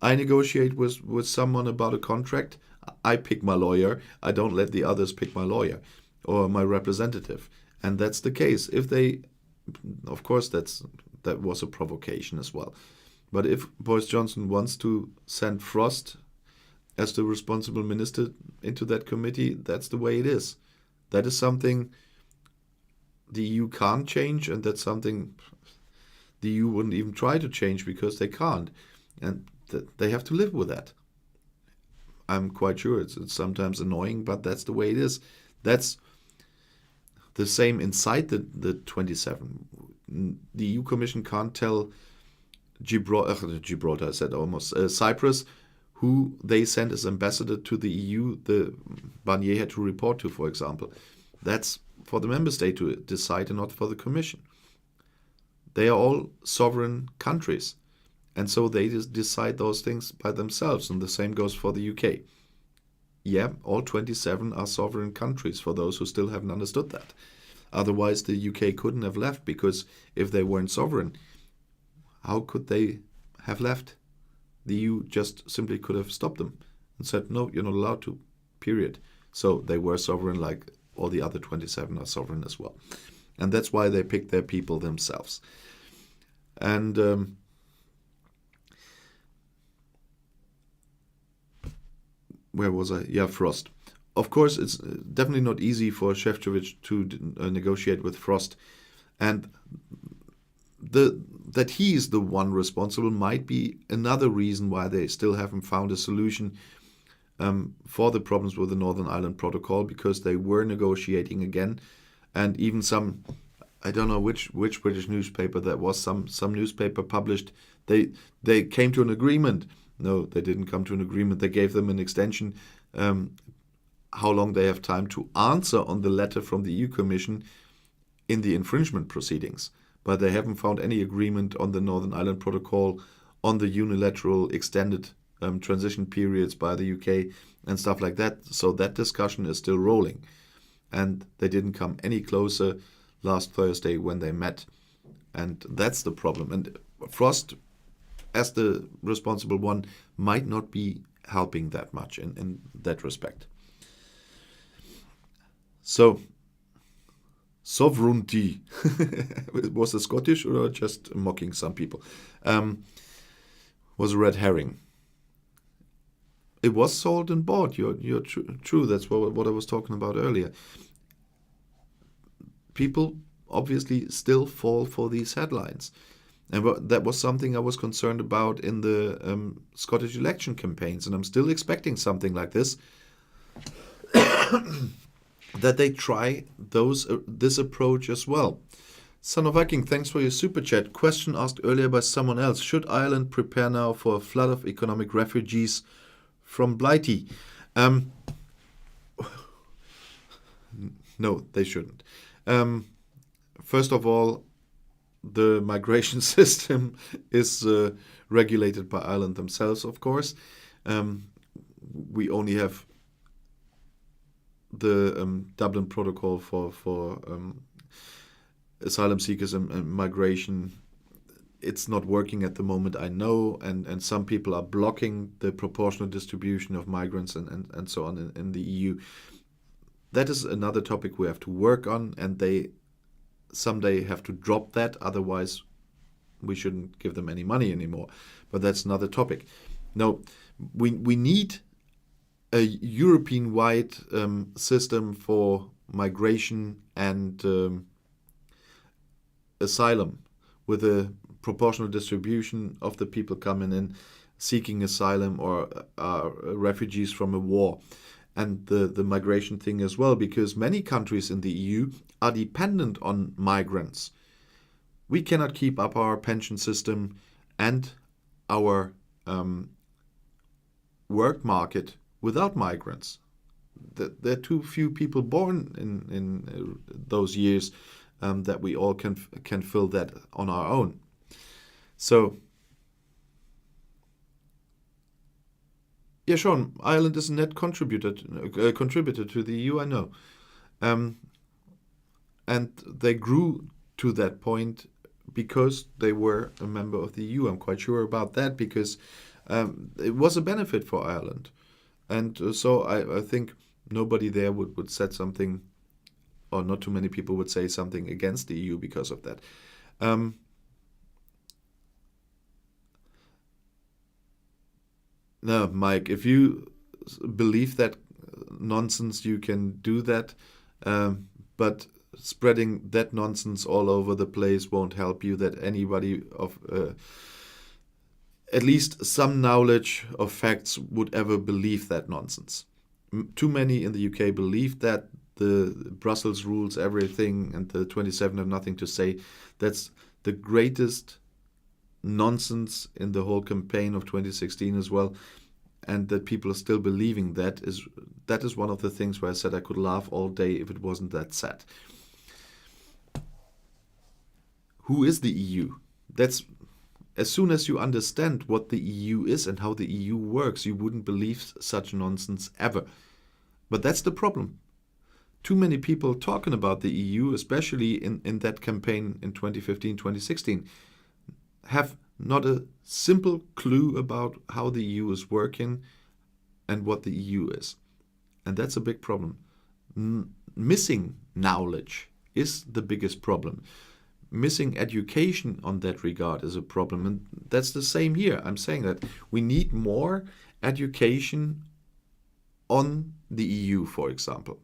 I negotiate with someone about a contract, I pick my lawyer. I don't let the others pick my lawyer or my representative. And that's the case. If they, of course, that was a provocation as well. But if Boris Johnson wants to send Frost as the responsible minister into that committee, that's the way it is. That is something the EU can't change, and that's something the EU wouldn't even try to change because they can't. And they have to live with that. I'm quite sure it's sometimes annoying, but that's the way it is. That's the same inside the 27. The EU Commission can't tell Gibraltar, I said almost, Cyprus, who they sent as ambassador to the EU, the Barnier had to report to, for example. That's for the member state to decide and not for the Commission. They are all sovereign countries. And so they just decide those things by themselves. And the same goes for the UK. Yeah, all 27 are sovereign countries, for those who still haven't understood that. Otherwise, the UK couldn't have left, because if they weren't sovereign, how could they have left? The EU just simply could have stopped them and said, no, you're not allowed to, period. So they were sovereign, like all the other 27 are sovereign as well. And that's why they picked their people themselves. And where was I? Yeah, Frost. Of course, it's definitely not easy for Šefčovič to negotiate with Frost. And that he is the one responsible might be another reason why they still haven't found a solution for the problems with the Northern Ireland Protocol, because they were negotiating again. And even some, I don't know which British newspaper that was, some newspaper published, they came to an agreement. No, they didn't come to an agreement. They gave them an extension, how long they have time to answer on the letter from the EU Commission in the infringement proceedings. But they haven't found any agreement on the Northern Ireland Protocol, on the unilateral extended transition periods by the UK and stuff like that. So that discussion is still rolling. And they didn't come any closer last Thursday when they met. And that's the problem. And Frost, as the responsible one, might not be helping that much in that respect. So, sovereignty, was it Scottish or just mocking some people, was a red herring. It was sold and bought. You're true. That's what I was talking about earlier. People obviously still fall for these headlines. And that was something I was concerned about in the Scottish election campaigns. And I'm still expecting something like this. That they try this approach as well. Son of Viking, thanks for your super chat. Question asked earlier by someone else. Should Ireland prepare now for a flood of economic refugees from Blighty? No, they shouldn't. First of all, the migration system is regulated by Ireland themselves, of course. We only have the Dublin Protocol for asylum seekers and migration. It's not working at the moment, I know, and some people are blocking the proportional distribution of migrants and so on in the EU. That is another topic we have to work on, and they someday have to drop that, otherwise we shouldn't give them any money anymore. But that's another topic. No, we need a European-wide system for migration and asylum, with a proportional distribution of the people coming in seeking asylum or refugees from a war. And the migration thing as well, because many countries in the EU are dependent on migrants. We cannot keep up our pension system and our work market without migrants. there are too few people born in those years that we all can fill that on our own. So, yeah, Sean, Ireland is a net contributor to the EU, I know. And they grew to that point because they were a member of the EU. I'm quite sure about that because it was a benefit for Ireland. And so I think nobody there would say something, or not too many people would say something against the EU because of that. No, Mike, if you believe that nonsense, you can do that. But spreading that nonsense all over the place won't help you, that anybody of at least some knowledge of facts would ever believe that nonsense. Too many in the UK believe that the Brussels rules everything and the 27 have nothing to say. That's the greatest nonsense in the whole campaign of 2016 as well. And that people are still believing that is one of the things where I said I could laugh all day if it wasn't that sad. Who is the EU? That's as soon as you understand what the EU is and how the EU works, you wouldn't believe such nonsense ever. But that's the problem. Too many people talking about the EU, especially in that campaign in 2015, 2016, have not a simple clue about how the EU is working and what the EU is. And that's a big problem. Missing knowledge is the biggest problem. Missing education on that regard is a problem. And that's the same here. I'm saying that we need more education on the EU, for example.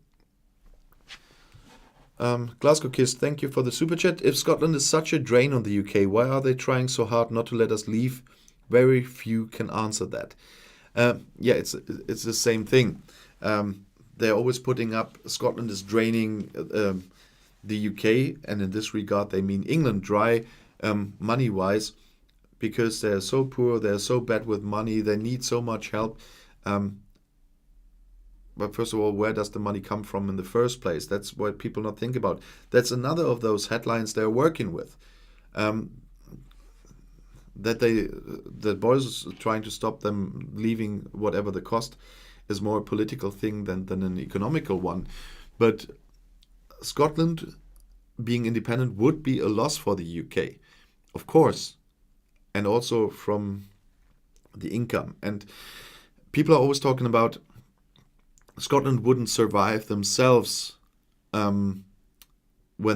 Glasgow Kiss, thank you for the super chat. If Scotland is such a drain on the UK, why are they trying so hard not to let us leave? Very few can answer that. Yeah, it's the same thing. They're always putting up Scotland is draining the UK, and in this regard they mean England dry money-wise, because they're so poor, they're so bad with money, they need so much help. But first of all, where does the money come from in the first place? That's what people not think about. That's another of those headlines they're working with. That Boris is trying to stop them leaving, whatever the cost, is more a political thing than an economical one. But Scotland being independent would be a loss for the UK, of course, and also from the income. And people are always talking about Scotland wouldn't survive themselves when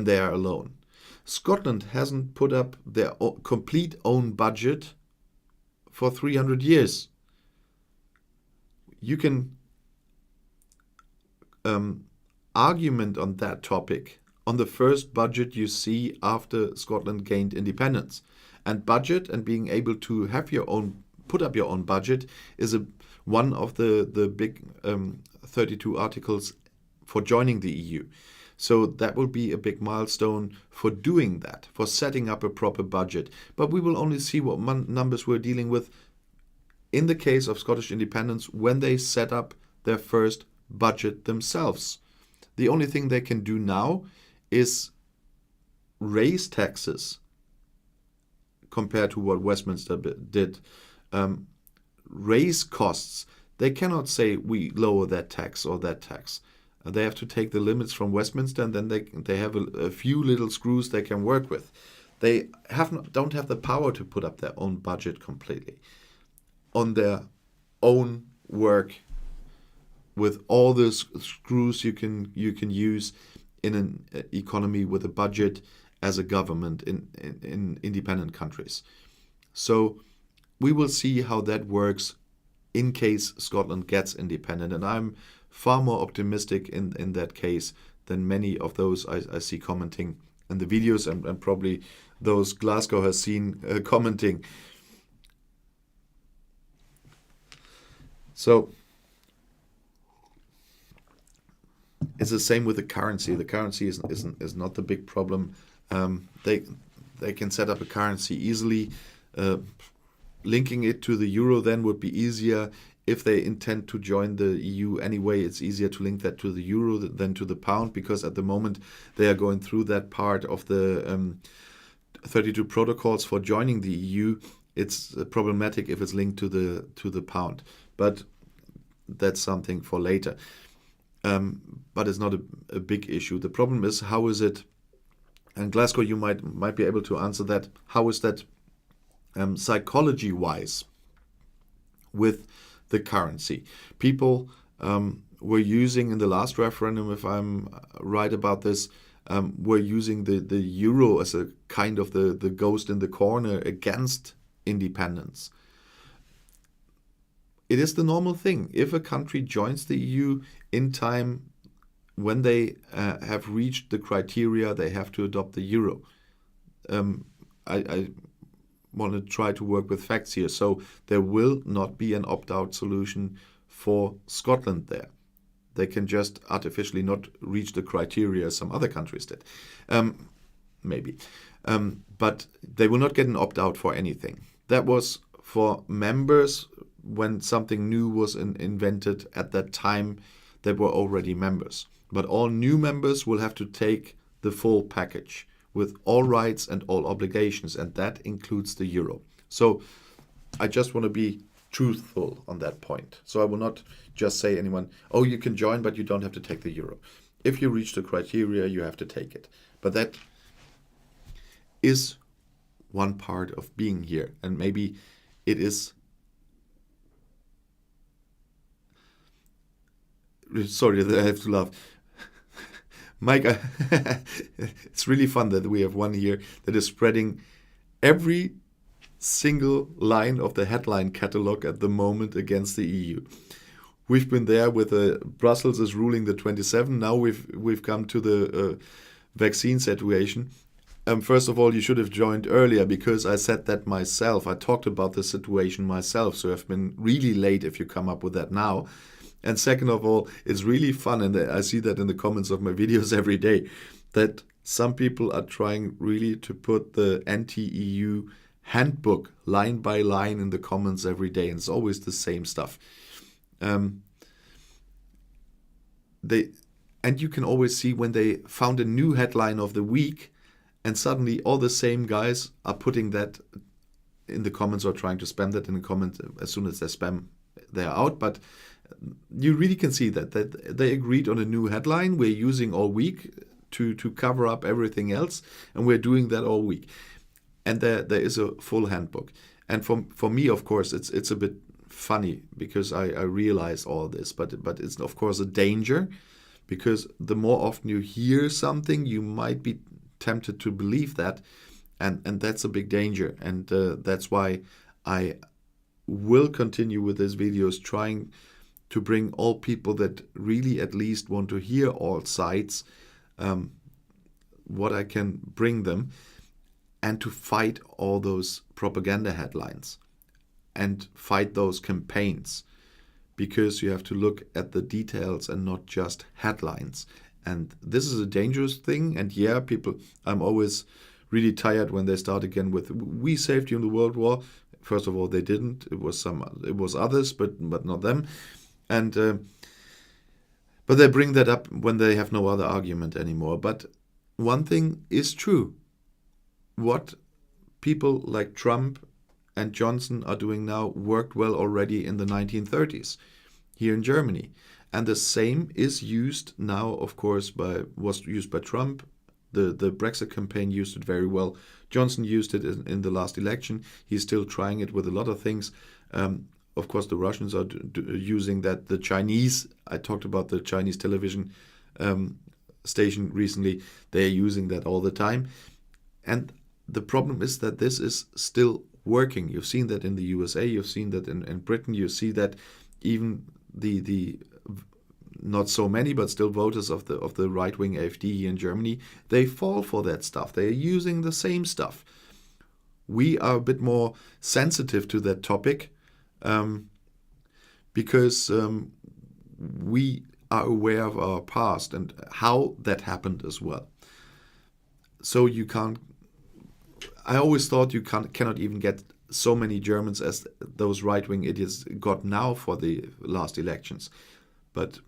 they are alone. Scotland hasn't put up their complete own budget for 300 years. You can argument on that topic on the first budget you see after Scotland gained independence. And budget and being able to have put up your own budget is one of the big 32 articles for joining the EU. So that will be a big milestone for doing that, for setting up a proper budget. But we will only see what numbers we're dealing with in the case of Scottish independence when they set up their first budget themselves. The only thing they can do now is raise taxes compared to what Westminster did. Raise costs. They cannot say we lower that tax or that tax. They have to take the limits from Westminster, and then they have a few little screws they can work with. They don't have the power to put up their own budget completely on their own work with all the screws you can use in an economy with a budget as a government in independent countries. So we will see how that works in case Scotland gets independent. And I'm far more optimistic in that case than many of those I see commenting in the videos and probably those Glasgow has seen commenting. So it's the same with the currency. The currency is not the big problem. They can set up a currency easily. Linking it to the euro then would be easier. if they intend to join the EU anyway, it's easier to link that to the euro than to the pound, because at the moment they are going through that part of the 32 protocols for joining the EU. It's problematic if it's linked to the pound, but that's something for later. But it's not a big issue. The problem is, how is it? And Glasgow, you might be able to answer that. How is that psychology-wise with the currency? People were using in the last referendum, if I'm right about this, were using the euro as a kind of the ghost in the corner against independence. It is the normal thing. If a country joins the EU in time, when they have reached the criteria, they have to adopt the euro. I want to try to work with facts here. So there will not be an opt-out solution for Scotland there. They can just artificially not reach the criteria some other countries did. Maybe. But they will not get an opt-out for anything. That was for members when something new was invented at that time. They were already members. But all new members will have to take the full package with all rights and all obligations, and that includes the euro. So I just want to be truthful on that point. So I will not just say anyone, oh, you can join, but you don't have to take the euro. If you reach the criteria, you have to take it. But that is one part of being here, and maybe it is. Sorry that I have to laugh. Mike, it's really fun that we have one here that is spreading every single line of the headline catalog at the moment against the EU. We've been there with Brussels is ruling the 27. Now we've come to the vaccine situation. First of all, you should have joined earlier, because I said that myself. I talked about the situation myself, so I've been really late if you come up with that now. And second of all, it's really fun, and I see that in the comments of my videos every day, that some people are trying really to put the anti-EU handbook line by line in the comments every day, and it's always the same stuff. And you can always see when they found a new headline of the week, and suddenly all the same guys are putting that in the comments or trying to spam that in the comments. As soon as they spam, they're out. But you really can see that they agreed on a new headline we're using all week to cover up everything else, and we're doing that all week. And there is a full handbook. And for me, of course, it's a bit funny, because I realize all this, but it's of course a danger, because the more often you hear something, you might be tempted to believe that, and that's a big danger. And that's why I will continue with these videos, trying to bring all people that really at least want to hear all sides, what I can bring them, and to fight all those propaganda headlines and fight those campaigns, because you have to look at the details and not just headlines. And this is a dangerous thing. And yeah, people, I'm always really tired when they start again with, we saved you in the World War. First of all, they didn't. It was others, but not them. And but they bring that up when they have no other argument anymore. But one thing is true. What people like Trump and Johnson are doing now worked well already in the 1930s here in Germany. And the same is used now, of course, was used by Trump. The Brexit campaign used it very well. Johnson used it in the last election. He's still trying it with a lot of things. Of course, the Russians are using that. The Chinese, I talked about the Chinese television station recently. They're using that all the time. And the problem is that this is still working. You've seen that in the USA. You've seen that in Britain. You see that even the not so many, but still voters of the right-wing AfD here in Germany, they fall for that stuff. They are using the same stuff. We are a bit more sensitive to that topic because we are aware of our past and how that happened as well. So you can't. I always thought you cannot even get so many Germans as those right-wing idiots got now for the last elections. But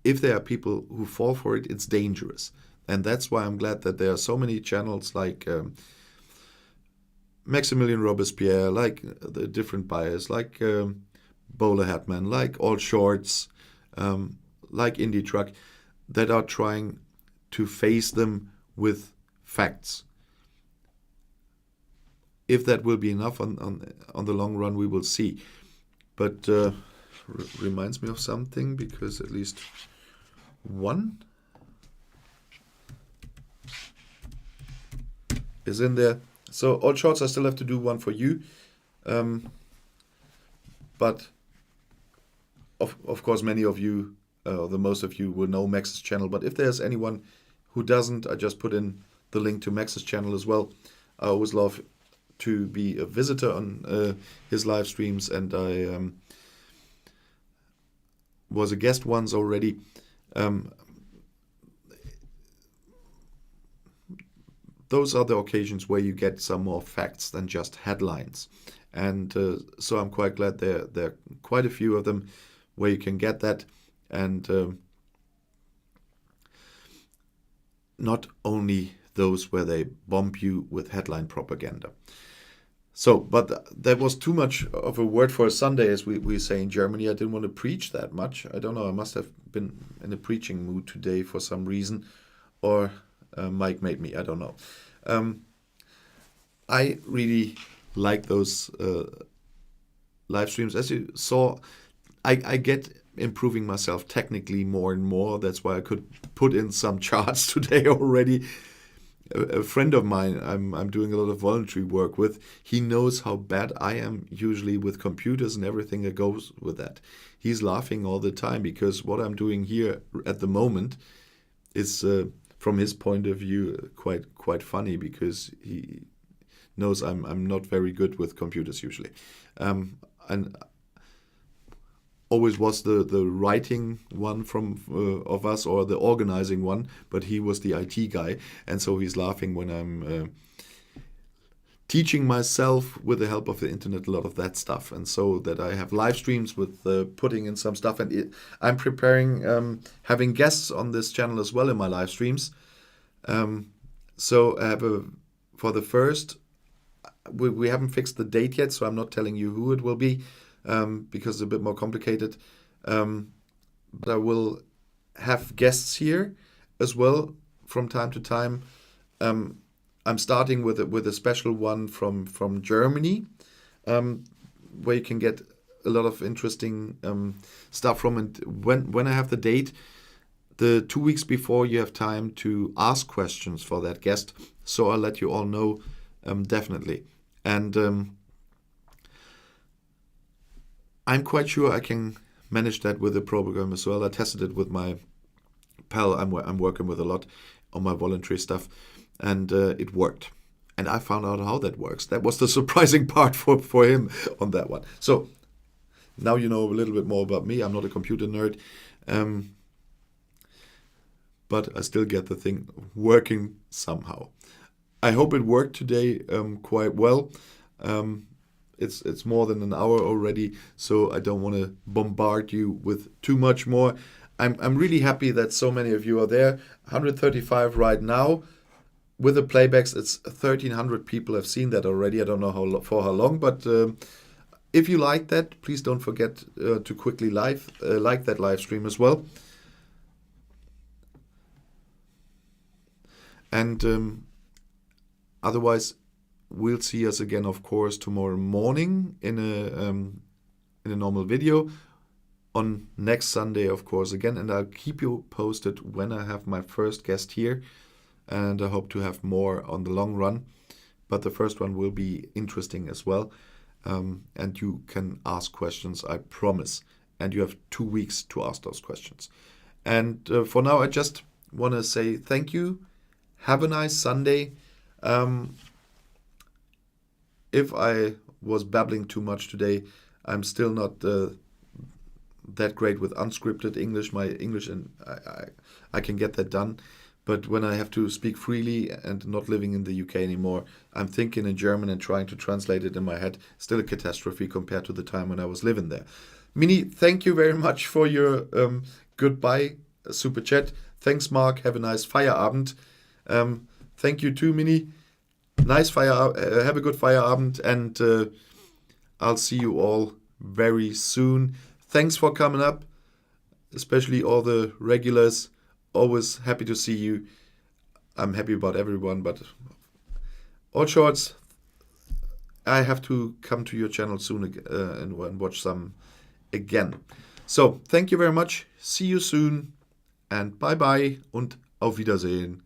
if there are people who fall for it, it's dangerous. And that's why I'm glad that there are so many channels like Maximilian Robespierre, like the different buyers, like Bowler Hatman, like All Shorts, like Indie Truck, that are trying to face them with facts. If that will be enough on the long run, we will see. But reminds me of something, because at least one is in there. So All Shorts, I still have to do one for you. But of course, many of you, the most of you, will know Max's channel. But if there's anyone who doesn't, I just put in the link to Max's channel as well. I always love to be a visitor on his live streams, and I was a guest once already. Those are the occasions where you get some more facts than just headlines. And so I'm quite glad there are quite a few of them where you can get that. And not only those where they bomb you with headline propaganda. So, but that was too much of a word for a Sunday, as we say in Germany. I didn't want to preach that much. I don't know, I must have been in a preaching mood today for some reason. Or Mike made me, I don't know. I really like those live streams. As you saw, I get improving myself technically more and more. That's why I could put in some charts today already. A friend of mine I'm doing a lot of voluntary work with, he knows how bad I am usually with computers and everything that goes with that. He's laughing all the time, because what I'm doing here at the moment is, from his point of view, quite funny, because he knows I'm not very good with computers usually. And always was the writing one from of us, or the organizing one, but he was the IT guy, and so he's laughing when I'm teaching myself with the help of the internet a lot of that stuff, and so that I have live streams with putting in some stuff, and I'm preparing having guests on this channel as well in my live streams. So I have for the first, we haven't fixed the date yet, so I'm not telling you who it will be. Because it's a bit more complicated. But I will have guests here as well from time to time. I'm starting with a special one from Germany, where you can get a lot of interesting stuff from. And when I have the date, the 2 weeks before, you have time to ask questions for that guest. So I'll let you all know definitely. And I'm quite sure I can manage that with the program as well. I tested it with my pal I'm working with a lot on my voluntary stuff, and it worked. And I found out how that works. That was the surprising part for him on that one. So now you know a little bit more about me. I'm not a computer nerd, but I still get the thing working somehow. I hope it worked today quite well. It's more than an hour already, so I don't want to bombard you with too much more. I'm really happy that so many of you are there. 135 right now. With the playbacks, it's 1,300 people have seen that already. I don't know for how long, but if you like that, please don't forget to quickly like that live stream as well. And otherwise, we'll see us again, of course, tomorrow morning in a normal video. On next Sunday, of course, again, and I'll keep you posted when I have my first guest here, and I hope to have more on the long run. But the first one will be interesting as well, and you can ask questions, I promise. And you have 2 weeks to ask those questions. And for now, I just want to say thank you. Have a nice Sunday. If I was babbling too much today, I'm still not that great with unscripted English. My English, and I can get that done. But when I have to speak freely and not living in the UK anymore, I'm thinking in German and trying to translate it in my head. Still a catastrophe compared to the time when I was living there. Mini, thank you very much for your goodbye super chat. Thanks, Mark. Have a nice Feierabend. Thank you too, Mini. Nice have a good Feierabend, and I'll see you all very soon. Thanks for coming up, especially all the regulars. Always happy to see you. I'm happy about everyone, but all shorts, I have to come to your channel soon and watch some again. So, thank you very much. See you soon, and bye-bye und auf Wiedersehen.